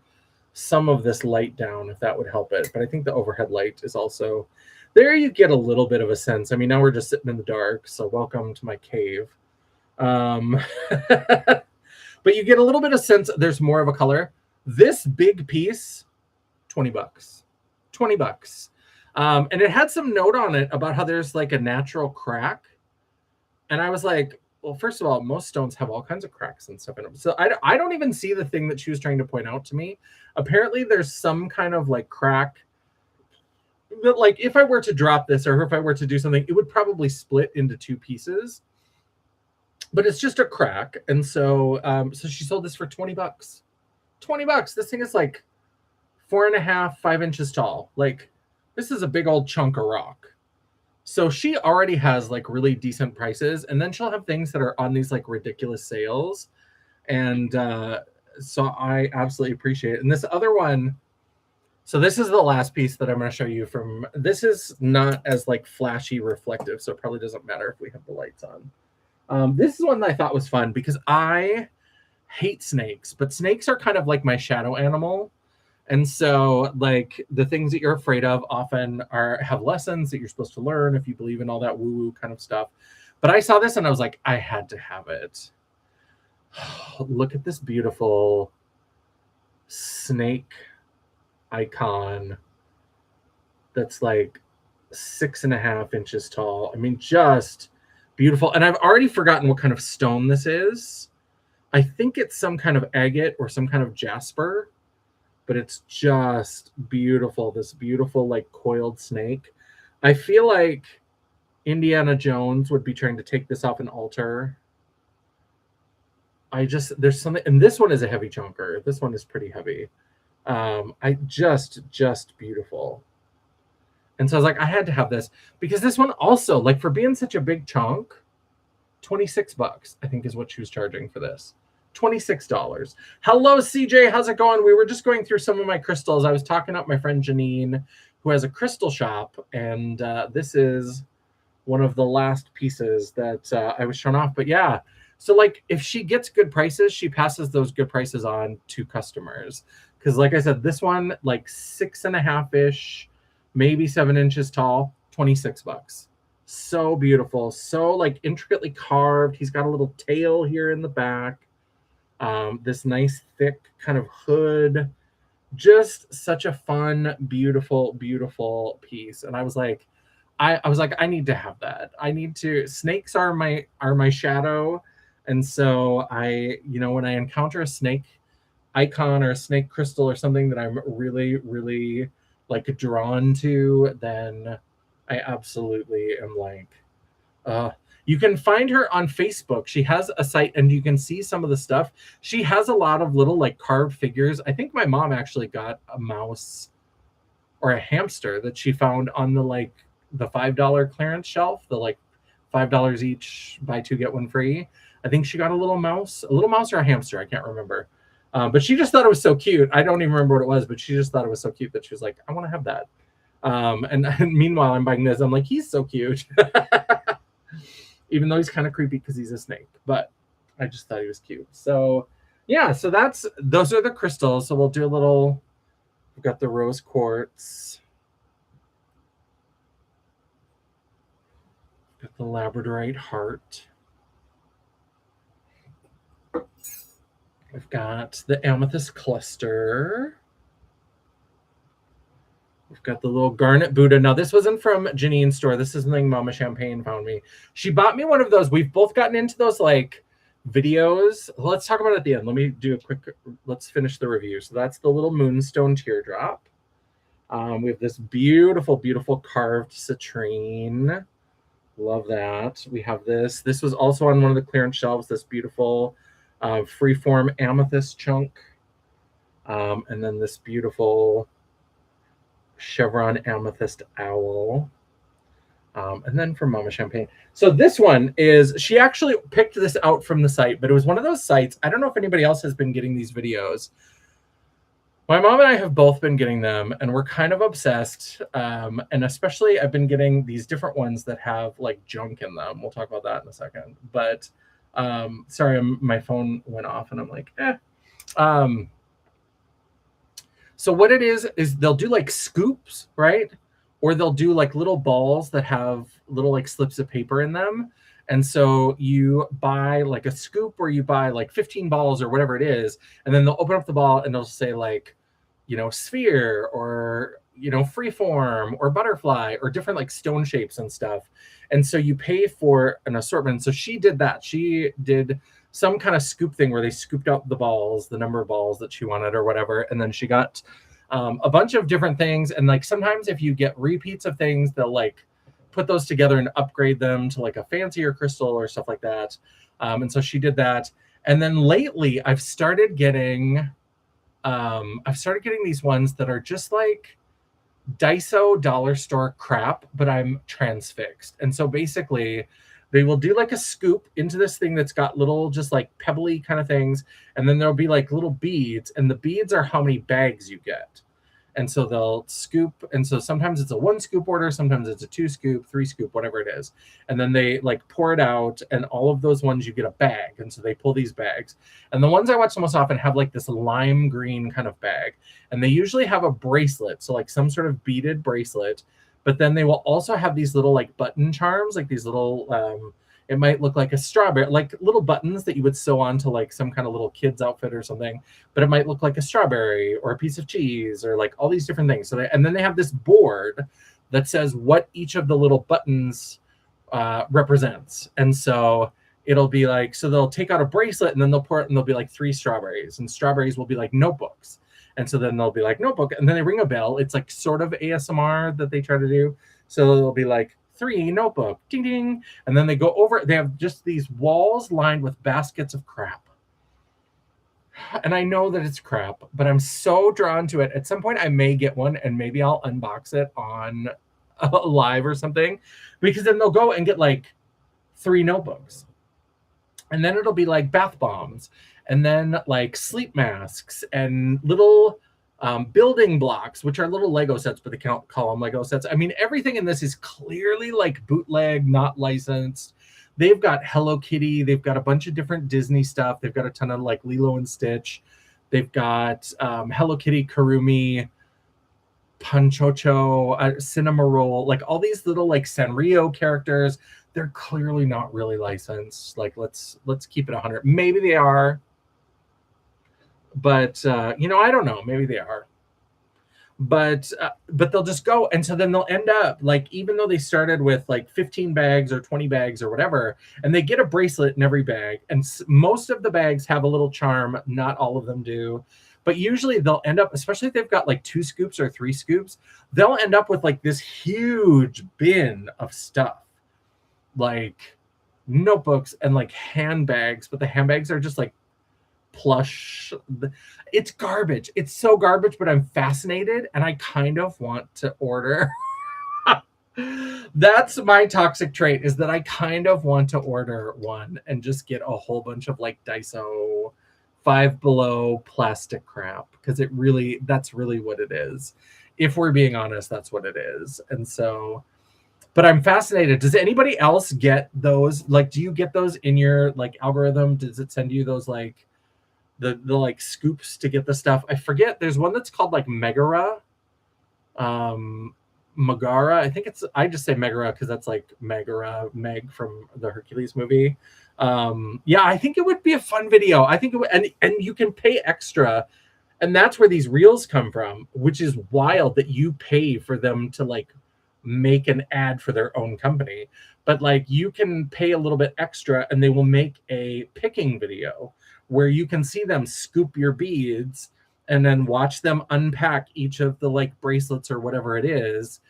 some of this light down, if that would help it. But I think the overhead light is also... There you get a little bit of a sense. I mean, now we're just sitting in the dark, so welcome to my cave. But you get a little bit of sense there's more of a color. This big piece, $20. $20. And it had some note on it about how there's like a natural crack. And I was like, well, first of all, most stones have all kinds of cracks and stuff in them. So I don't even see the thing that she was trying to point out to me. Apparently, there's some kind of like crack that, like, if I were to drop this or if I were to do something, it would probably split into two pieces. But it's just a crack. And so, so she sold this for $20. $20. This thing is like 4.5, 5 inches tall. Like, this is a big old chunk of rock. So she already has like really decent prices, and then she'll have things that are on these like ridiculous sales. And so I absolutely appreciate it. And this other one, so this is the last piece that I'm going to show you from, this is not as like flashy reflective, so it probably doesn't matter if we have the lights on. This is one that I thought was fun because I hate snakes, but snakes are kind of like my shadow animal. And so, like, the things that you're afraid of often have lessons that you're supposed to learn if you believe in all that woo-woo kind of stuff. But I saw this and I was like, I had to have it. Look at this beautiful snake icon that's like 6.5 inches tall. I mean, just beautiful. And I've already forgotten what kind of stone this is. I think it's some kind of agate or some kind of jasper. But it's just beautiful. This beautiful, like, coiled snake. I feel like Indiana Jones would be trying to take this off an altar. There's something, and this one is a heavy chunker. This one is pretty heavy. Just beautiful. And so I was like, I had to have this because this one also, like, for being such a big chunk, $26, I think is what she was charging for this. $26. Hello, CJ. How's it going? We were just going through some of my crystals. I was talking up my friend Janine, who has a crystal shop, and this is one of the last pieces that I was shown off. But yeah, so like if she gets good prices, she passes those good prices on to customers. Because like I said, this one, like 6.5-ish, maybe 7 inches tall, $26. So beautiful, so like intricately carved. He's got a little tail here in the back. This nice thick kind of hood. Just such a fun, beautiful, beautiful piece. And I was like, I need to have that. I need to. Snakes are my shadow, and so when I encounter a snake icon or a snake crystal or something that I'm really, really like drawn to, then I absolutely am like, you can find her on Facebook. She has a site and you can see some of the stuff. She has a lot of little like carved figures. I think my mom actually got a mouse or a hamster that she found on the $5 clearance shelf, the like $5 each, buy 2 get 1 free. I think she got a little mouse or a hamster. I can't remember. But she just thought it was so cute. I don't even remember what it was, but she just thought it was so cute that she was like, I want to have that. And meanwhile, I'm buying this. I'm like, he's so cute. Even though he's kind of creepy because he's a snake, but I just thought he was cute. So yeah, so those are the crystals. So we'll do a little, we've got the rose quartz. Got the labradorite heart. We've got the amethyst cluster. We've got the little garnet Buddha. Now, this wasn't from Janine's store. This is something Mama Champagne found me. She bought me one of those. We've both gotten into those like videos. Let's talk about it at the end. Let me do a quick, let's finish the review. So that's the little moonstone teardrop. We have this beautiful, beautiful carved citrine. Love that. We have this. This was also on one of the clearance shelves, this beautiful freeform amethyst chunk. And then this beautiful chevron amethyst owl. And then from Mama Champagne. So this one is, she actually picked this out from the site, but it was one of those sites. I don't know if anybody else has been getting these videos. My mom and I have both been getting them, and we're kind of obsessed. And especially I've been getting these different ones that have like junk in them. We'll talk about that in a second. But sorry, my phone went off and I'm like, so what it is they'll do like scoops, right? Or they'll do like little balls that have little like slips of paper in them. And so you buy like a scoop, or you buy like 15 balls or whatever it is. And then they'll open up the ball and they'll say like, sphere, or, freeform, or butterfly, or different like stone shapes and stuff. And so you pay for an assortment. So she did that. She did some kind of scoop thing where they scooped out the balls, the number of balls that she wanted or whatever. And then she got a bunch of different things. And like sometimes if you get repeats of things, they'll like put those together and upgrade them to like a fancier crystal or stuff like that. And so she did that. And then lately I've started getting these ones that are just like Daiso dollar store crap, but I'm transfixed. And so basically they will do like a scoop into this thing that's got little just like pebbly kind of things. And then there'll be like little beads, and the beads are how many bags you get. And so they'll scoop. And so sometimes it's a 1 scoop order. Sometimes it's a 2 scoop, 3 scoop, whatever it is. And then they like pour it out, and all of those ones you get a bag. And so they pull these bags. And the ones I watch the most often have like this lime green kind of bag. And they usually have a bracelet. So like some sort of beaded bracelet. But then they will also have these little like button charms, like these little, it might look like a strawberry, like little buttons that you would sew onto like some kind of little kid's outfit or something. But it might look like a strawberry or a piece of cheese or like all these different things. So and then they have this board that says what each of the little buttons represents. And so it'll be like, so they'll take out a bracelet and then they'll pour it, and there'll be like 3 strawberries, and strawberries will be like notebooks. And so then they'll be like notebook, and then they ring a bell. It's like sort of ASMR that they try to do. So they'll be like 3 notebook, ding, ding. And then they go over, they have just these walls lined with baskets of crap. And I know that it's crap, but I'm so drawn to it. At some point I may get one, and maybe I'll unbox it on live or something, because then they'll go and get like 3 notebooks. And then it'll be like bath bombs, and then like sleep masks and little building blocks, which are little Lego sets, but they can't call them Lego sets. I mean, everything in this is clearly like bootleg, not licensed. They've got Hello Kitty. They've got a bunch of different Disney stuff. They've got a ton of like Lilo and Stitch. They've got Hello Kitty, Karumi, Panchocho, Cinnamoroll, like all these little like Sanrio characters. They're clearly not really licensed. Like let's keep it 100. Maybe they are, but you know, I don't know. Maybe they are, but they'll just go, and so then they'll end up like, even though they started with like 15 bags or 20 bags or whatever, and they get a bracelet in every bag, and most of the bags have a little charm. Not all of them do. But usually they'll end up, especially if they've got like 2 scoops or 3 scoops, they'll end up with like this huge bin of stuff, like notebooks and like handbags. But the handbags are just like plush. It's garbage. It's so garbage, but I'm fascinated and I kind of want to order. That's my toxic trait, is that I kind of want to order one and just get a whole bunch of like Daiso Five Below plastic crap, because that's really what it is. If we're being honest, that's what it is. And so, but I'm fascinated. Does anybody else get those? Like, do you get those in your like algorithm? Does it send you those like the like scoops to get the stuff? I forget. There's one that's called like Megara. Megara. I just say Megara because that's like Megara, Meg from the Hercules movie. Yeah, I think it would be a fun video. I think it would, and you can pay extra, and that's where these reels come from, which is wild that you pay for them to like make an ad for their own company. But like, you can pay a little bit extra and they will make a picking video where you can see them scoop your beads and then watch them unpack each of the like bracelets or whatever it is.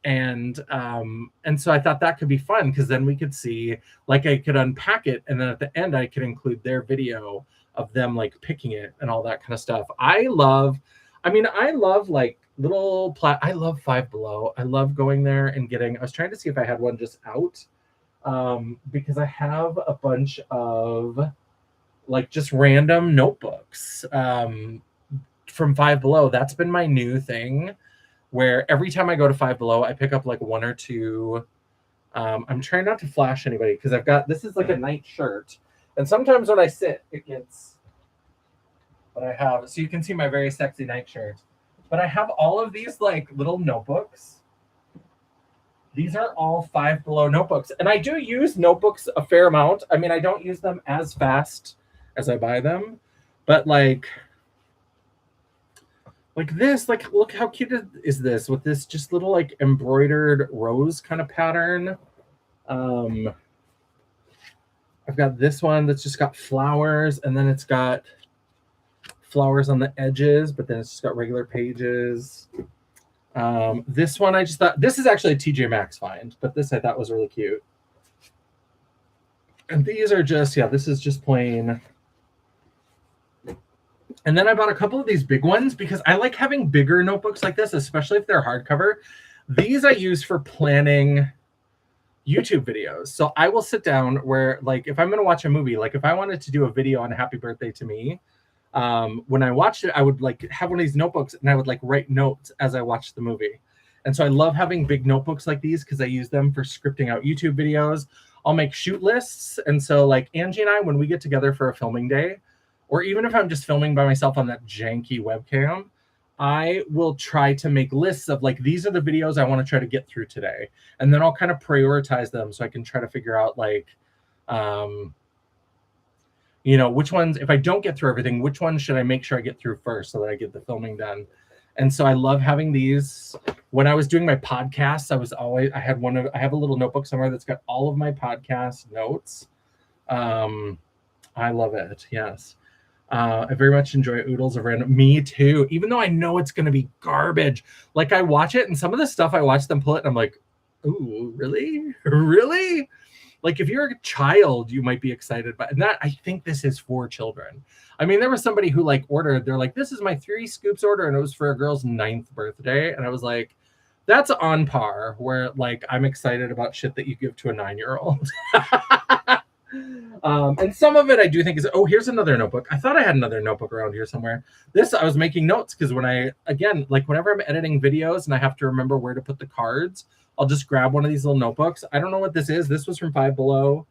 And so I thought that could be fun, because then we could see, like, I could unpack it, and then at the end I could include their video of them like picking it and all that kind of stuff. I love like little I love Five Below. I love going there and getting, I was trying to see if I had one just out, because I have a bunch of like just random notebooks from Five Below. That's been my new thing, where every time I go to Five Below, I pick up like 1 or 2. I'm trying not to flash anybody, because I've got, this is like a night shirt. And sometimes when I sit, it gets, but I have, so you can see my very sexy night shirt. But I have all of these like little notebooks. These are all Five Below notebooks. And I do use notebooks a fair amount. I mean, I don't use them as fast as I buy them, but like this, like, look how cute is this, with this just little like embroidered rose kind of pattern. I've got this one that's just got flowers, and then it's got flowers on the edges, but then it's just got regular pages. This one, I just thought, this is actually a TJ Maxx find, but this I thought was really cute. And these are just, yeah, this is just plain. And then I bought a couple of these big ones because I like having bigger notebooks like this, especially if they're hardcover. These I use for planning YouTube videos. So I will sit down where, like, if I'm going to watch a movie, like if I wanted to do a video on Happy Birthday to Me, when I watched it, I would like have one of these notebooks and I would like write notes as I watched the movie. And so I love having big notebooks like these because I use them for scripting out YouTube videos. I'll make shoot lists. And so like Angie and I, when we get together for a filming day, or even if I'm just filming by myself on that janky webcam, I will try to make lists of like, these are the videos I want to try to get through today. And then I'll kind of prioritize them so I can try to figure out like, you know, which ones, if I don't get through everything, which ones should I make sure I get through first so that I get the filming done. And so I love having these. When I was doing my podcasts, I have a little notebook somewhere that's got all of my podcast notes. I love it. Yes. I very much enjoy oodles of random. Me too. Even though I know it's going to be garbage. Like I watch it and some of the stuff I watch them pull it and I'm like, ooh, really? Really? Like if you're a child, you might be excited by that. I think this is for children. I mean, there was somebody who like ordered, they're like, this is my 3 scoops order. And it was for a girl's 9th birthday. And I was like, that's on par where like, I'm excited about shit that you give to a 9-year-old. And some of it I do think is, oh, here's another notebook. I thought I had another notebook around here somewhere. This, I was making notes because when I, again, like whenever I'm editing videos and I have to remember where to put the cards, I'll just grab one of these little notebooks. I don't know what this is. This was from Five Below.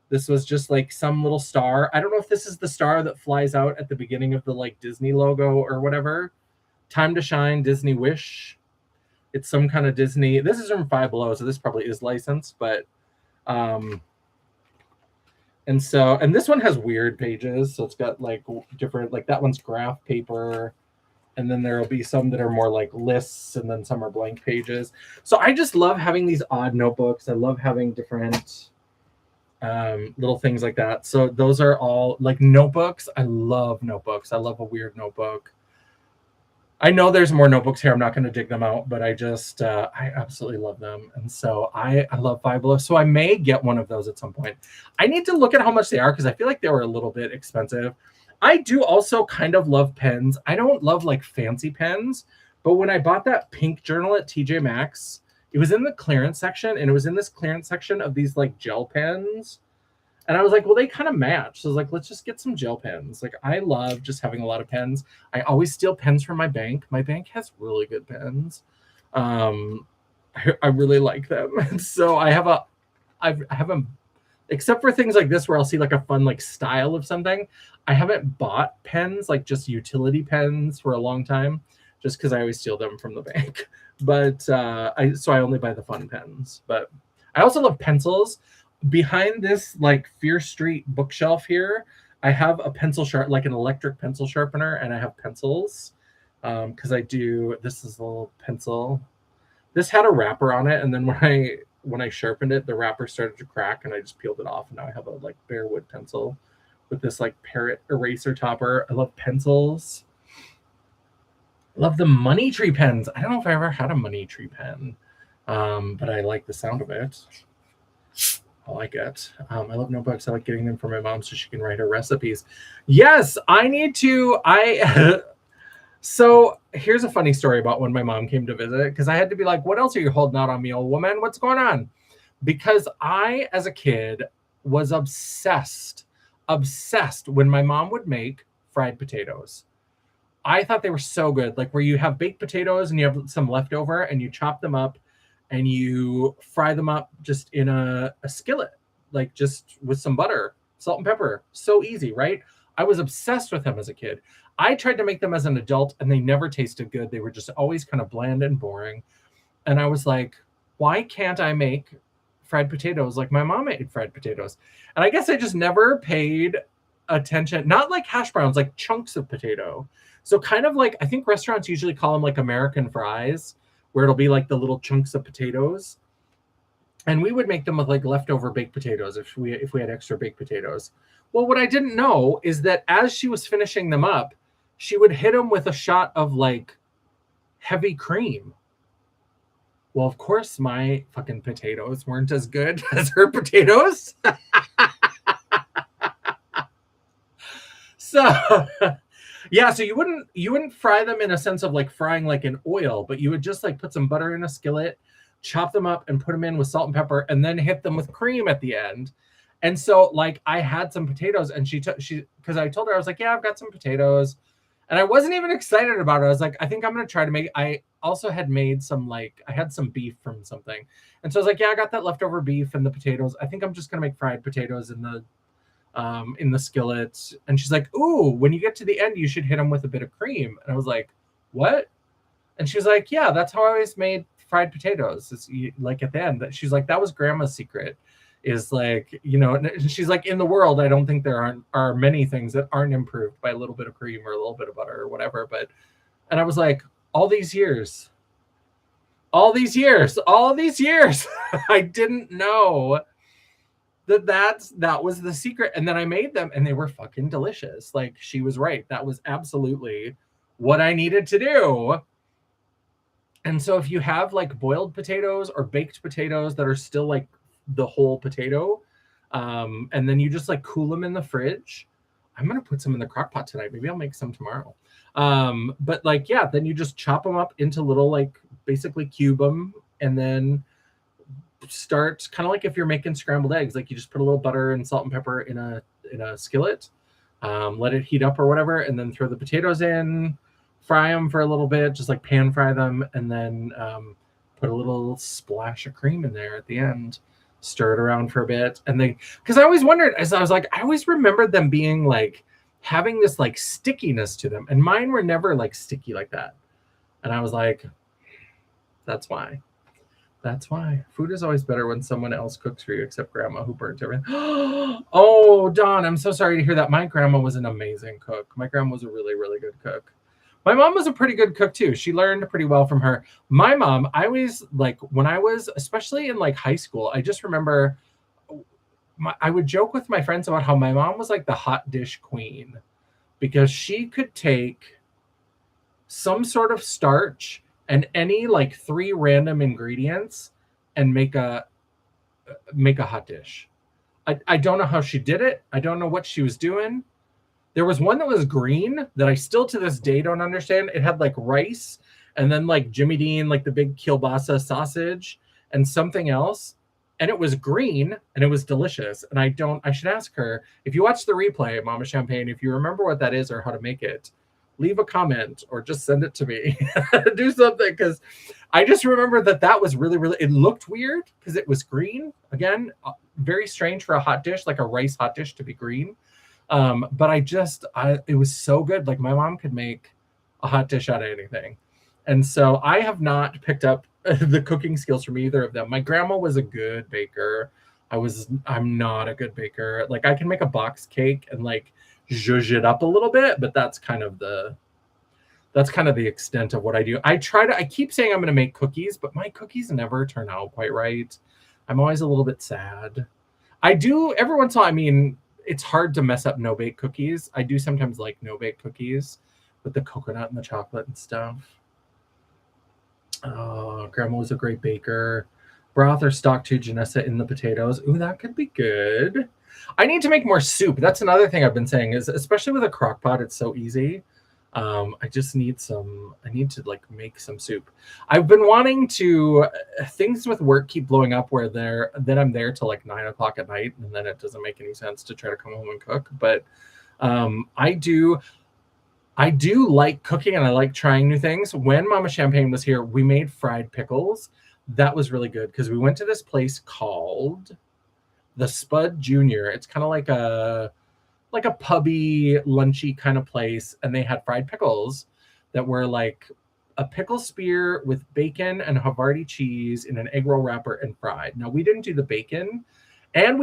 This was just like some little star. I don't know if this is the star that flies out at the beginning of the like Disney logo or whatever. Time to Shine, Disney Wish. It's some kind of Disney. This is from Five Below, so this probably is licensed, but and this one has weird pages. So it's got like different, like that one's graph paper. And then there'll be some that are more like lists, and then some are blank pages. So I just love having these odd notebooks. I love having different little things like that. So those are all like notebooks. I love notebooks. I love a weird notebook. I know there's more notebooks here. I'm not going to dig them out, but I just, I absolutely love them. And so I love Five Below. So I may get one of those at some point. I need to look at how much they are because I feel like they were a little bit expensive. I do also kind of love pens. I don't love like fancy pens, but when I bought that pink journal at TJ Maxx, it was in the clearance section, and it was in this clearance section of these like gel pens. And I was like, well, they kind of match. So I was like, let's just get some gel pens. Like, I love just having a lot of pens. I always steal pens from my bank. My bank has really good pens. I really like them. So I have a, except for things like this where I'll see like a fun like style of something, I haven't bought pens, like just utility pens, for a long time, just because I always steal them from the bank. But I only buy the fun pens. But I also love pencils. Behind this like Fear Street bookshelf here, I have a pencil sharp, like an electric pencil sharpener, and I have pencils because I do. This is a little pencil. This had a wrapper on it, and then when I sharpened it, the wrapper started to crack, and I just peeled it off, and now I have a like bare wood pencil with this like parrot eraser topper. I love pencils. I love the Money Tree pens. I don't know if I ever had a Money Tree pen, but I like the sound of it. I like it. I love notebooks. I like getting them for my mom so she can write her recipes. Yes, I need to. So here's a funny story about when my mom came to visit, because I had to be like, what else are you holding out on me, old woman? What's going on? Because I, as a kid, was obsessed when my mom would make fried potatoes. I thought they were so good. Like where you have baked potatoes and you have some leftover and you chop them up and you fry them up just in a skillet, like just with some butter, salt and pepper. So easy, right? I was obsessed with them as a kid. I tried to make them as an adult and they never tasted good. They were just always kind of bland and boring. And I was like, why can't I make fried potatoes like my mom made fried potatoes? And I guess I just never paid attention, not like hash browns, like chunks of potato. So kind of like, I think restaurants usually call them like American fries, where it'll be like the little chunks of potatoes. And we would make them with like leftover baked potatoes if we had extra baked potatoes. Well, what I didn't know is that as she was finishing them up, she would hit them with a shot of like heavy cream. Well, of course, my fucking potatoes weren't as good as her potatoes. So yeah, so you wouldn't fry them in a sense of like frying like in oil, but you would just like put some butter in a skillet, chop them up and put them in with salt and pepper, and then hit them with cream at the end. And so like I had some potatoes, and she because I told her, I was like, yeah, I've got some potatoes. And I wasn't even excited about it. I was like, I think I'm going to try to make, I also had made some like, I had some beef from something. And so I was like, yeah, I got that leftover beef and the potatoes. I think I'm just going to make fried potatoes in the skillet. And she's like, ooh, when you get to the end, you should hit them with a bit of cream. And I was like, what? And she was like, yeah, that's how I always made fried potatoes. It's like at the end. She's like, that was grandma's secret. Is like, you know, and she's like, in the world, I don't think there are many things that aren't improved by a little bit of cream or a little bit of butter or whatever. But, and I was like, all these years, I didn't know that was the secret. And then I made them and they were fucking delicious. Like she was right. That was absolutely what I needed to do. And so if you have like boiled potatoes or baked potatoes that are still like the whole potato, and then you just like cool them in the fridge. I'm gonna put some in the crock pot tonight. Maybe I'll make some tomorrow. But like, yeah, then you just chop them up into little, like basically cube them, and then start kind of like if you're making scrambled eggs, like you just put a little butter and salt and pepper in a skillet, let it heat up or whatever, and then throw the potatoes in, fry them for a little bit, just like pan fry them, and then put a little splash of cream in there at the end, stir it around for a bit. And they, because I always wondered, as I was like, I always remembered them being like having this like stickiness to them, and mine were never like sticky like that. And I was like, that's why. That's why. Food is always better when someone else cooks for you, except grandma who burnt everything. Oh, Dawn, I'm so sorry to hear that. My grandma was an amazing cook. My grandma was a really, really good cook. My mom was a pretty good cook too. She learned pretty well from her. My mom, I always, like, when I was, especially in like high school, I just remember I would joke with my friends about how my mom was like the hot dish queen, because she could take some sort of starch and any like 3 random ingredients and make a hot dish. I don't know how she did it. I don't know what she was doing. There was one that was green that I still to this day don't understand. It had like rice and then like Jimmy Dean, like the big kielbasa sausage and something else. And it was green and it was delicious. And I should ask her, if you watch the replay, Mama Champagne, if you remember what that is or how to make it, leave a comment or just send it to me. Do something, because I just remember that was really, really, it looked weird because it was green. Again, very strange for a hot dish, like a rice hot dish, to be green. But it was so good. Like my mom could make a hot dish out of anything. And so I have not picked up the cooking skills from either of them. My grandma was a good baker. I'm not a good baker. Like I can make a box cake and like zhuzh it up a little bit, but that's kind of the extent of what I do. I keep saying I'm going to make cookies, but my cookies never turn out quite right. I'm always a little bit sad. I do every once in a while. I mean, it's hard to mess up no-bake cookies. I do sometimes like no-bake cookies with the coconut and the chocolate and stuff. Oh, grandma was a great baker. Broth or stock too, Janessa, in the potatoes. Ooh, that could be good. I need to make more soup. That's another thing I've been saying is, especially with a crock pot, it's so easy. I need to like make some soup. I've been wanting to, things with work keep blowing up where then I'm there till like 9 o'clock at night, and then it doesn't make any sense to try to come home and cook. But I do like cooking and I like trying new things. When Mama Champagne was here, we made fried pickles. That was really good because we went to this place called the Spud Junior. It's kind of like a pubby, lunchy kind of place, and they had fried pickles that were like a pickle spear with bacon and Havarti cheese in an egg roll wrapper and fried. Now we didn't do the bacon, and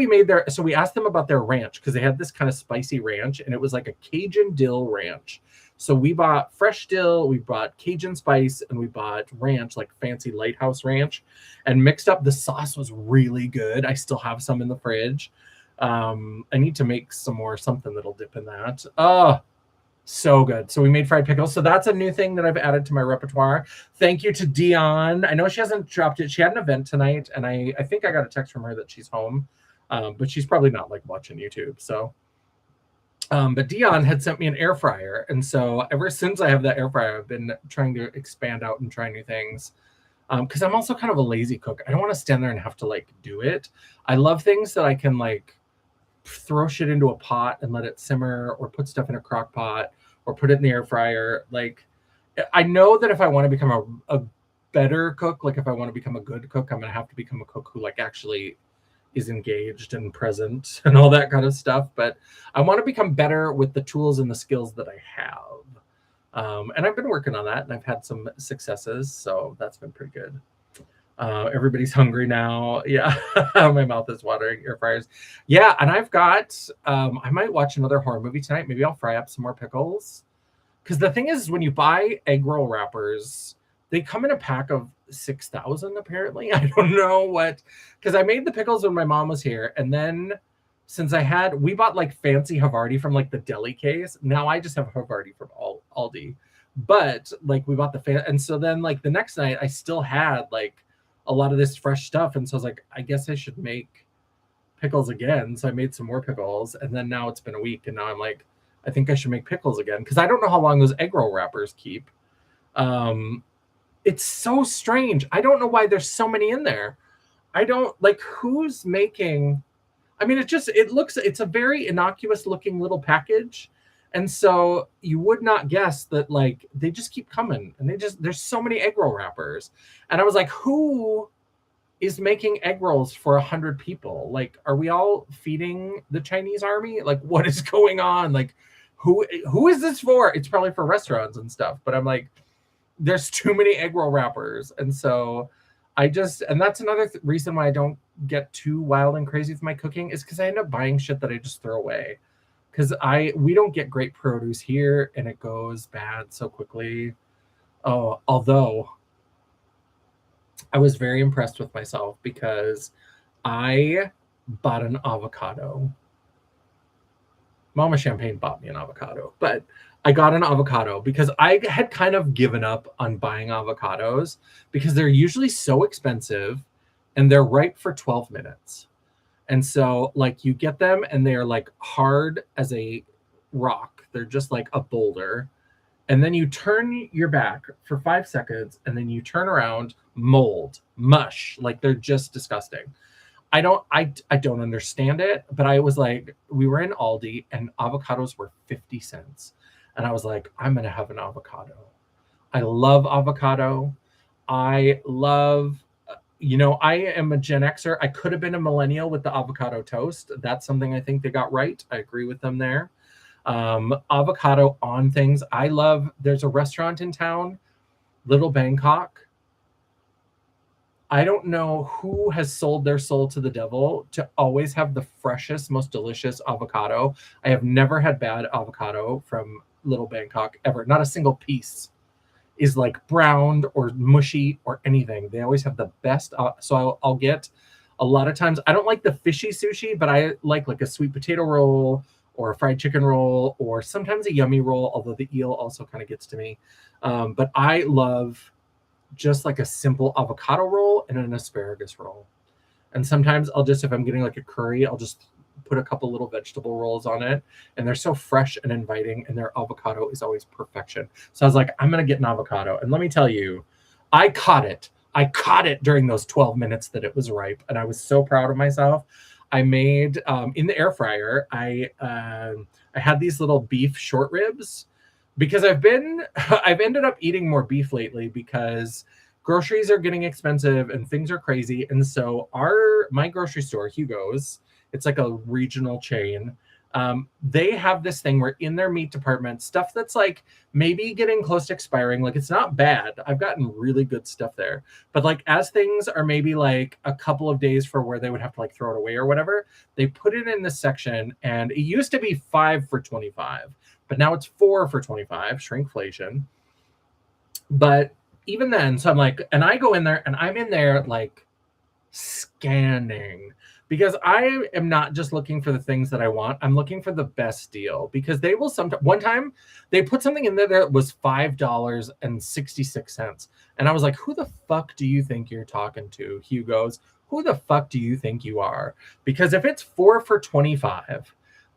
so we asked them about their ranch because they had this kind of spicy ranch, and it was like a Cajun dill ranch. So we bought fresh dill, we bought Cajun spice, and we bought ranch, like fancy Lighthouse ranch, and mixed up. The sauce was really good. I still have some in the fridge. I need to make some more, something that'll dip in that. Oh, so good. So we made fried pickles. So that's a new thing that I've added to my repertoire. Thank you to Dion. I know she hasn't dropped it. She had an event tonight, and I think I got a text from her that she's home, but she's probably not like watching YouTube. So, but Dion had sent me an air fryer. And so ever since I have that air fryer, I've been trying to expand out and try new things. Because I'm also kind of a lazy cook. I don't want to stand there and have to like do it. I love things that I can like throw shit into a pot and let it simmer, or put stuff in a crock pot, or put it in the air fryer. Like, I know that if I want to become a better cook, like if I want to become a good cook, I'm going to have to become a cook who like actually is engaged and present and all that kind of stuff. But I want to become better with the tools and the skills that I have. And I've been working on that, and I've had some successes. So that's been pretty good. Everybody's hungry now. Yeah. My mouth is watering. Air fryers. Yeah. And I've got, I might watch another horror movie tonight. Maybe I'll fry up some more pickles. Because the thing is, when you buy egg roll wrappers, they come in a pack of 6,000 apparently. I don't know what, because I made the pickles when my mom was here. And then since we bought like fancy Havarti from like the deli case. Now I just have Havarti from Aldi. But like we bought and so then like the next night I still had like a lot of this fresh stuff. And so I was like, I guess I should make pickles again. So I made some more pickles. And then now it's been a week. And now I'm like, I think I should make pickles again. Because I don't know how long those egg roll wrappers keep. It's so strange. I don't know why there's so many in there. I don't like who's making. I mean, it's a very innocuous looking little package. And so you would not guess that like they just keep coming and there's so many egg roll wrappers. And I was like, who is making egg rolls for 100 people? Like, are we all feeding the Chinese army? Like, what is going on? Like, who is this for? It's probably for restaurants and stuff. But I'm like, there's too many egg roll wrappers. And so and that's another reason why I don't get too wild and crazy with my cooking is because I end up buying shit that I just throw away. Because we don't get great produce here and it goes bad so quickly. Oh, although I was very impressed with myself because I bought an avocado. Mama Champagne bought me an avocado, but I got an avocado because I had kind of given up on buying avocados because they're usually so expensive and they're ripe for 12 minutes. And so like you get them and they're like hard as a rock. They're just like a boulder. And then you turn your back for 5 seconds and then you turn around, mold, mush, like they're just disgusting. I don't understand it, but I was like, we were in Aldi and avocados were 50 cents. And I was like, I'm going to have an avocado. I love avocado. I love, I am a Gen Xer. I could have been a millennial with the avocado toast. That's something I think they got right. I agree with them there. Avocado on things. I love, there's a restaurant in town, Little Bangkok. I don't know who has sold their soul to the devil to always have the freshest, most delicious avocado. I have never had bad avocado from Little Bangkok ever. Not a single piece is like browned or mushy or anything. They always have the best. So I'll get a lot of times. I don't like the fishy sushi, but I like a sweet potato roll or a fried chicken roll or sometimes a yummy roll, although the eel also kind of gets to me. But I love just like a simple avocado roll and an asparagus roll. And sometimes I'll just, if I'm getting like a curry, I'll just put a couple little vegetable rolls on it. And they're so fresh and inviting and their avocado is always perfection. So I was like, I'm going to get an avocado. And let me tell you, I caught it. I caught it during those 12 minutes that it was ripe. And I was so proud of myself. I made, in the air fryer, I had these little beef short ribs because I've ended up eating more beef lately because groceries are getting expensive and things are crazy. And so my grocery store, Hugo's, it's like a regional chain. They have this thing where in their meat department, stuff that's like maybe getting close to expiring, like it's not bad. I've gotten really good stuff there. But like as things are maybe like a couple of days for where they would have to like throw it away or whatever, they put it in this section and it used to be 5 for $25. But now it's 4 for $25, shrinkflation. But even then, so I'm like, and I go in there and I'm in there like scanning because I am not just looking for the things that I want. I'm looking for the best deal because they will sometimes, one time they put something in there that was $5.66. And I was like, who the fuck do you think you're talking to, Hugo's? Who the fuck do you think you are? Because if it's 4 for $25,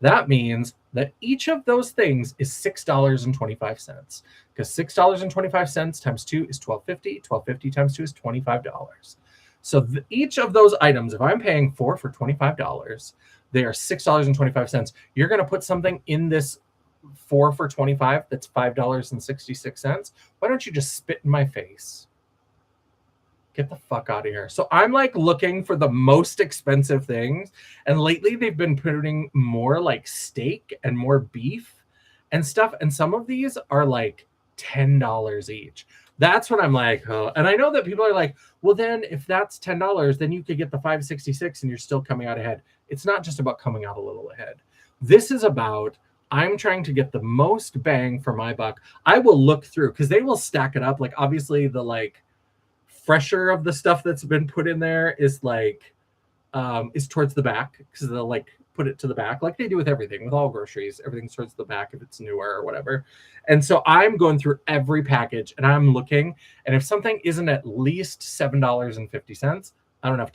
that means that each of those things is $6.25 because $6.25 times 2 is $12.50. $12.50 times 2 is $25. So each of those items, if I'm paying 4 for $25, they are $6.25. You're going to put something in this 4 for $25 that's $5.66. Why don't you just spit in my face? Get the fuck out of here. So I'm like looking for the most expensive things. And lately they've been putting more like steak and more beef and stuff. And some of these are like $10 each. That's when I'm like, oh. And I know that people are like, well, then if that's $10, then you could get the $5.66 and you're still coming out ahead. It's not just about coming out a little ahead. This is about, I'm trying to get the most bang for my buck. I will look through because they will stack it up. Like obviously the like fresher of the stuff that's been put in there is like, is towards the back because they'll like put it to the back like they do with everything, with all groceries. Everything's towards the back if it's newer or whatever. And so I'm going through every package and I'm looking, and if something isn't at least $7.50, I don't have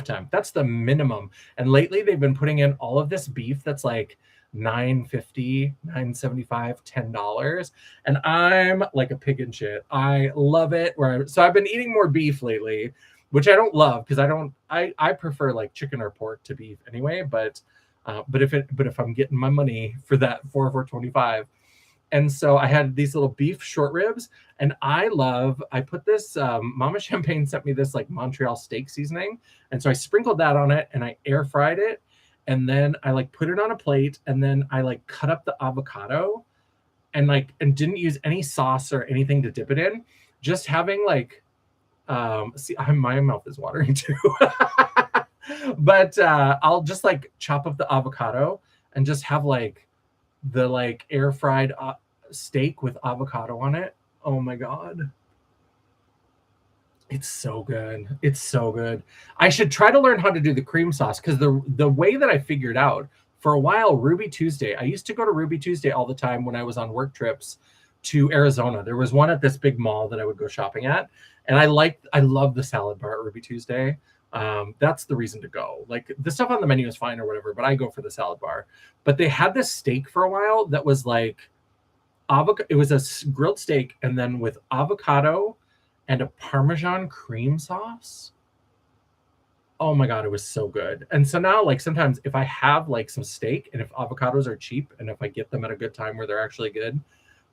time. That's the minimum. And lately they've been putting in all of this beef that's like $9.50, $9.75, $10. And I'm like a pig in shit. I love it. So I've been eating more beef lately. which I don't love because I prefer like chicken or pork to beef anyway. But if I'm getting my money for that for $4.25. And so I had these little beef short ribs, and I put this, Mama Champagne sent me this like Montreal steak seasoning. And so I sprinkled that on it and I air fried it. And then I like put it on a plate, and then I like cut up the avocado and didn't use any sauce or anything to dip it in. Just having like, my mouth is watering too. But I'll just like chop up the avocado and just have like the like air fried steak with avocado on it. Oh my God. It's so good. It's so good. I should try to learn how to do the cream sauce, because the way that I figured out for a while, Ruby Tuesday, I used to go to Ruby Tuesday all the time when I was on work trips to Arizona. There was one at this big mall that I would go shopping at. And I love the salad bar at Ruby Tuesday. That's the reason to go. Like the stuff on the menu is fine or whatever, but I go for the salad bar. But they had this steak for a while that was like it was a grilled steak, and then with avocado and a Parmesan cream sauce. Oh my God, it was so good. And so now, like, sometimes if I have like some steak, and if avocados are cheap, and if I get them at a good time where they're actually good,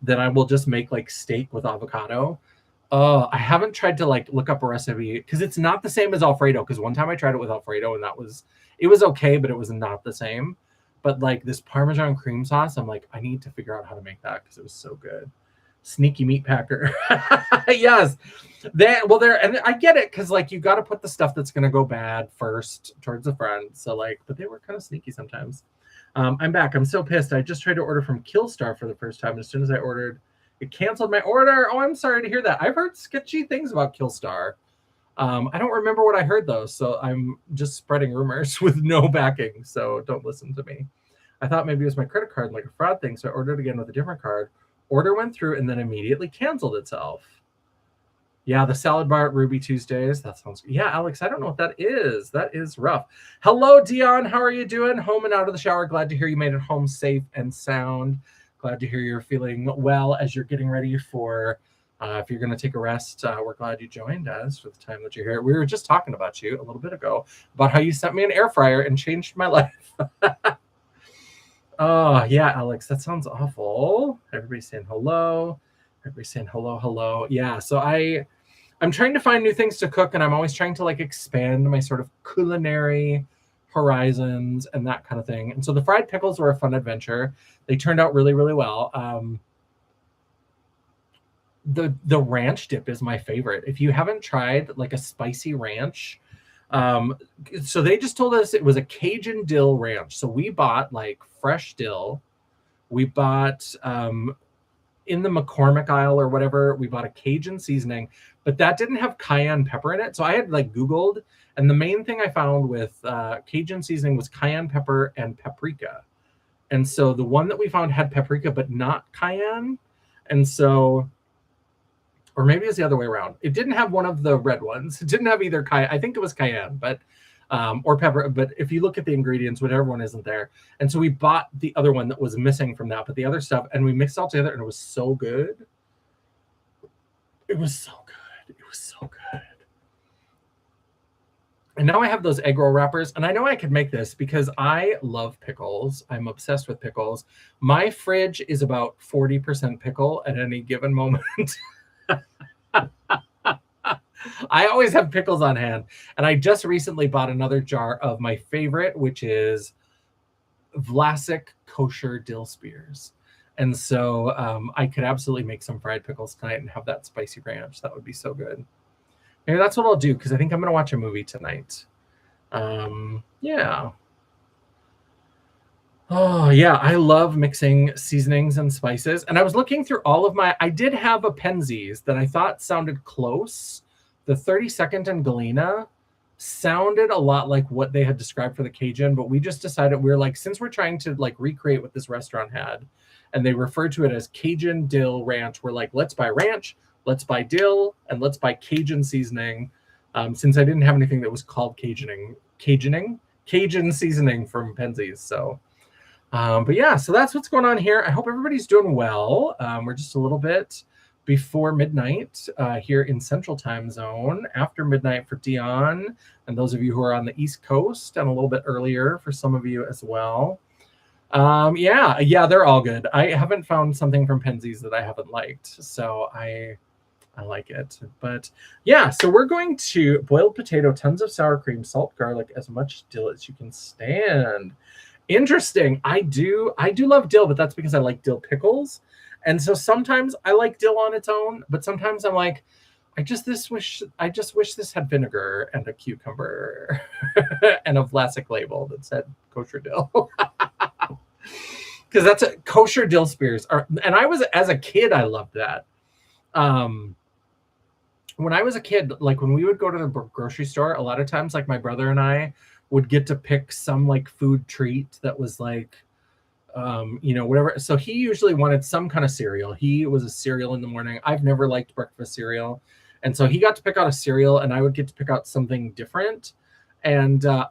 then I will just make like steak with avocado. I haven't tried to like look up a recipe, because it's not the same as Alfredo. Because one time I tried it with Alfredo, and it was okay, but it was not the same. But like this Parmesan cream sauce, I'm like, I need to figure out how to make that, because it was so good. Sneaky meat packer. Yes. And I get it, because like you got to put the stuff that's going to go bad first towards the front. So like, but they were kind of sneaky sometimes. I'm back. I'm so pissed. I just tried to order from Killstar for the first time. As soon as I ordered, it canceled my order. Oh, I'm sorry to hear that. I've heard sketchy things about Killstar. I don't remember what I heard though, so I'm just spreading rumors with no backing. So don't listen to me. I thought maybe it was my credit card, like a fraud thing. So I ordered again with a different card. Order went through and then immediately canceled itself. Yeah, the salad bar at Ruby Tuesdays. That sounds good. Yeah, Alex, I don't know what that is. That is rough. Hello, Dion. How are you doing? Home and out of the shower. Glad to hear you made it home safe and sound. Glad to hear you're feeling well as you're getting ready for, if you're going to take a rest. We're glad you joined us for the time that you're here. We were just talking about you a little bit ago, about how you sent me an air fryer and changed my life. Oh, yeah, Alex, that sounds awful. Everybody's saying hello. Everybody's saying hello. Yeah, so I'm trying to find new things to cook, and I'm always trying to like expand my sort of culinary horizons and that kind of thing. And so the fried pickles were a fun adventure. They turned out really, really well. The ranch dip is my favorite. If you haven't tried like a spicy ranch, so they just told us it was a Cajun dill ranch. So we bought like fresh dill. We bought in the McCormick aisle or whatever, we bought a Cajun seasoning, but that didn't have cayenne pepper in it. So I had like Googled, and the main thing I found with Cajun seasoning was cayenne pepper and paprika. And so the one that we found had paprika, but not cayenne. And so, or maybe it's the other way around. It didn't have one of the red ones. It didn't have either cayenne. I think it was cayenne, but or pepper. But if you look at the ingredients, whatever one isn't there. And so we bought the other one that was missing from that, but the other stuff, and we mixed it all together, and it was so good. It was so good. It was so good. And now I have those egg roll wrappers, and I know I could make this because I love pickles. I'm obsessed with pickles. My fridge is about 40% pickle at any given moment. I always have pickles on hand, and I just recently bought another jar of my favorite, which is Vlasic kosher dill spears. And so I could absolutely make some fried pickles tonight and have that spicy ranch. That would be so good. Maybe that's what I'll do, because I think I'm going to watch a movie tonight. Yeah. Oh, yeah. I love mixing seasonings and spices. And I was looking through all of I did have a Penzeys that I thought sounded close. The 32nd and Galena sounded a lot like what they had described for the Cajun, but we just decided, we were like, since we're trying to like recreate what this restaurant had, and they referred to it as Cajun Dill Ranch, we're like, let's buy ranch, let's buy dill, and let's buy Cajun seasoning. Since I didn't have anything that was called Cajun seasoning from Penzeys. So, but yeah, so that's what's going on here. I hope everybody's doing well. We're just a little bit before midnight here in Central Time Zone, after midnight for Dion, and those of you who are on the East Coast, and a little bit earlier for some of you as well. Yeah, they're all good. I haven't found something from Penzies that I haven't liked, so I like it. But yeah, so we're going to boiled potato, tons of sour cream, salt, garlic, as much dill as you can stand. Interesting. I do love dill, but that's because I like dill pickles. And so sometimes I like dill on its own, but sometimes I'm like, I just wish this had vinegar and a cucumber and a Vlasic label that said kosher dill. Because that's a kosher dill spears and I was, as a kid, I loved that. When I was a kid, like when we would go to the grocery store, a lot of times, like my brother and I would get to pick some like food treat that was like, whatever. So he usually wanted some kind of cereal. He was a cereal in the morning. I've never liked breakfast cereal. And so he got to pick out a cereal and I would get to pick out something different. And a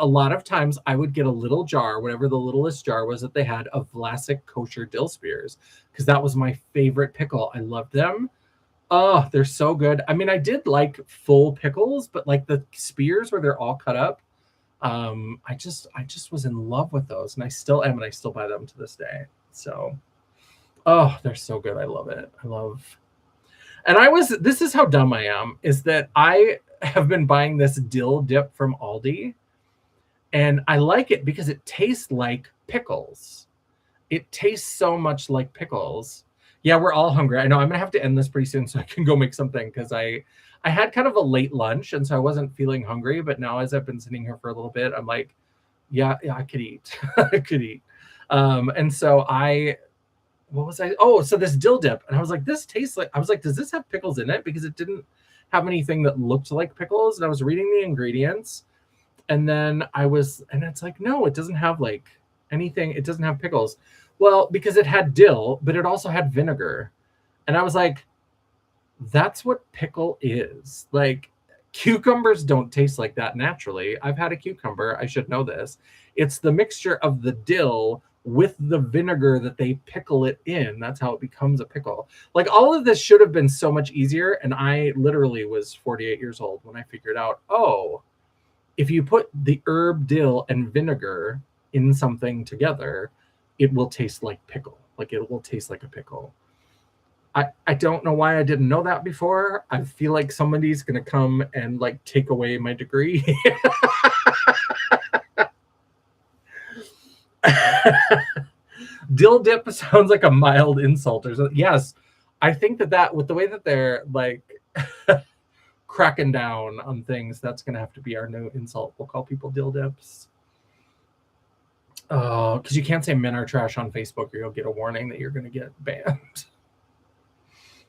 lot of times I would get a little jar, whatever the littlest jar was that they had, of Vlasic kosher dill spears, because that was my favorite pickle. I loved them. Oh, they're so good. I mean, I did like full pickles, but like the spears where they're all cut up, I just was in love with those, and I still am, and I still buy them to this day. So, oh, they're so good. I love it. And this is how dumb I am, is that I have been buying this dill dip from Aldi, and I like it because it tastes like pickles. It tastes so much like pickles. Yeah, we're all hungry. I know I'm gonna have to end this pretty soon so I can go make something, because I had kind of a late lunch, and so I wasn't feeling hungry. But now, as I've been sitting here for a little bit, I'm like, yeah, I could eat. I could eat. And so what was I? Oh, so this dill dip, and I was like, this tastes like. I was like, does this have pickles in it? Because it didn't have anything that looked like pickles. And I was reading the ingredients, and then and it's like, no, it doesn't have like anything. It doesn't have pickles. Well, because it had dill, but it also had vinegar. And I was like, that's what pickle is. Like, cucumbers don't taste like that naturally. I've had a cucumber. I should know this. It's the mixture of the dill with the vinegar that they pickle it in. That's how it becomes a pickle. Like, all of this should have been so much easier. And I literally was 48 years old when I figured out, oh, if you put the herb dill and vinegar in something together, it will taste like pickle. Like, it will taste like a pickle. I don't know why I didn't know that before. I feel like somebody's going to come and like take away my degree. Dill dip sounds like a mild insult or something. Yes, I think that with the way that they're like cracking down on things, that's going to have to be our new insult. We'll call people dill dips. Oh, because you can't say men are trash on Facebook, or you'll get a warning that you're going to get banned.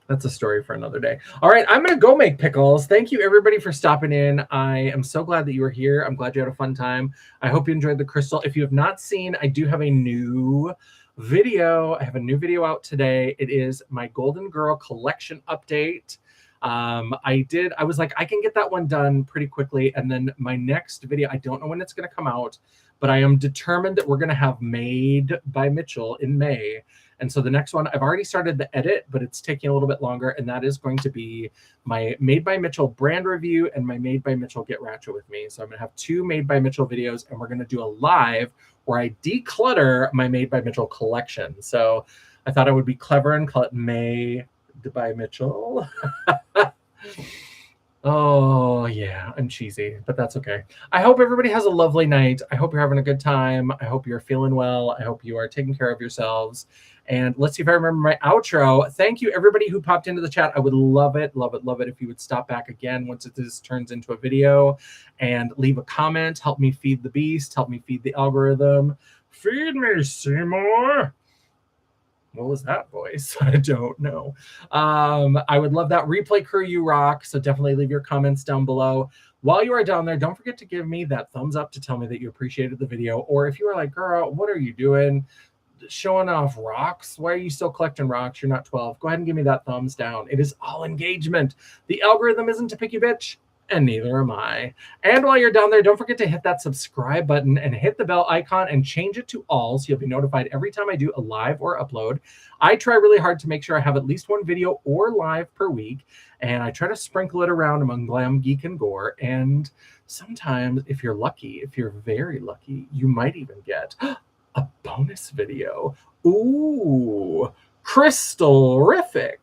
That's a story for another day. All right, I'm going to go make pickles. Thank you, everybody, for stopping in. I am so glad that you were here. I'm glad you had a fun time. I hope you enjoyed the crystal. If you have not seen, I do have a new video. I have a new video out today. It is my Golden Girl collection update. I was like, I can get that one done pretty quickly. And then my next video, I don't know when it's going to come out, but I am determined that we're going to have Made by Mitchell in May. And so the next one, I've already started the edit, but it's taking a little bit longer. And that is going to be my Made by Mitchell brand review and my Made by Mitchell Get Ratchet with Me. So I'm going to have 2 Made by Mitchell videos, and we're going to do a live where I declutter my Made by Mitchell collection. So I thought I would be clever and call it Made by Mitchell. Oh, yeah, I'm cheesy, but that's okay. I hope everybody has a lovely night. I hope you're having a good time. I hope you're feeling well. I hope you are taking care of yourselves. And let's see if I remember my outro. Thank you, everybody who popped into the chat. I would love it if you would stop back again once this turns into a video and leave a comment. Help me feed the beast. Help me feed the algorithm. Feed me, Seymour. What was that voice? I don't know. I would love that. Replay crew, you rock. So definitely leave your comments down below. While you are down there, don't forget to give me that thumbs up to tell me that you appreciated the video. Or if you are like, girl, what are you doing? Showing off rocks? Why are you still collecting rocks? You're not 12. Go ahead and give me that thumbs down. It is all engagement. The algorithm isn't a picky bitch. And neither am I. And while you're down there, don't forget to hit that subscribe button and hit the bell icon and change it to all so you'll be notified every time I do a live or upload. I try really hard to make sure I have at least one video or live per week, and I try to sprinkle it around among glam, geek, and gore. And sometimes, if you're lucky, if you're very lucky, you might even get a bonus video. Ooh, crystal-rific.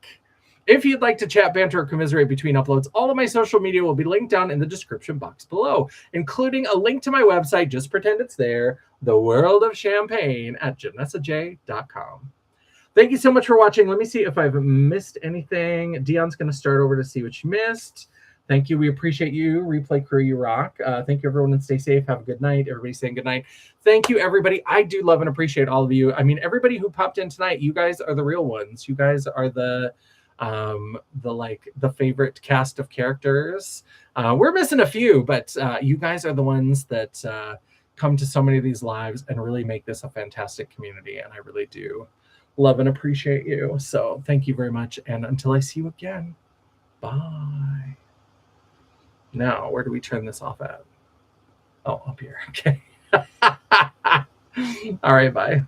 If you'd like to chat, banter, or commiserate between uploads, all of my social media will be linked down in the description box below, including a link to my website. Just pretend it's there, The World of Champagne at janessaj.com. Thank you so much for watching. Let me see if I've missed anything. Dion's going to start over to see what you missed. Thank you. We appreciate you. Replay crew, you rock. Thank you, everyone, and stay safe. Have a good night. Everybody's saying good night. Thank you, everybody. I do love and appreciate all of you. I mean, everybody who popped in tonight, you guys are the real ones. You guys are the favorite cast of characters. We're missing a few, but you guys are the ones that come to so many of these lives and really make this a fantastic community, and I really do love and appreciate you. So thank you very much, and until I see you again, bye. Now, where do we turn this off at? Oh, up here. Okay. All right, bye.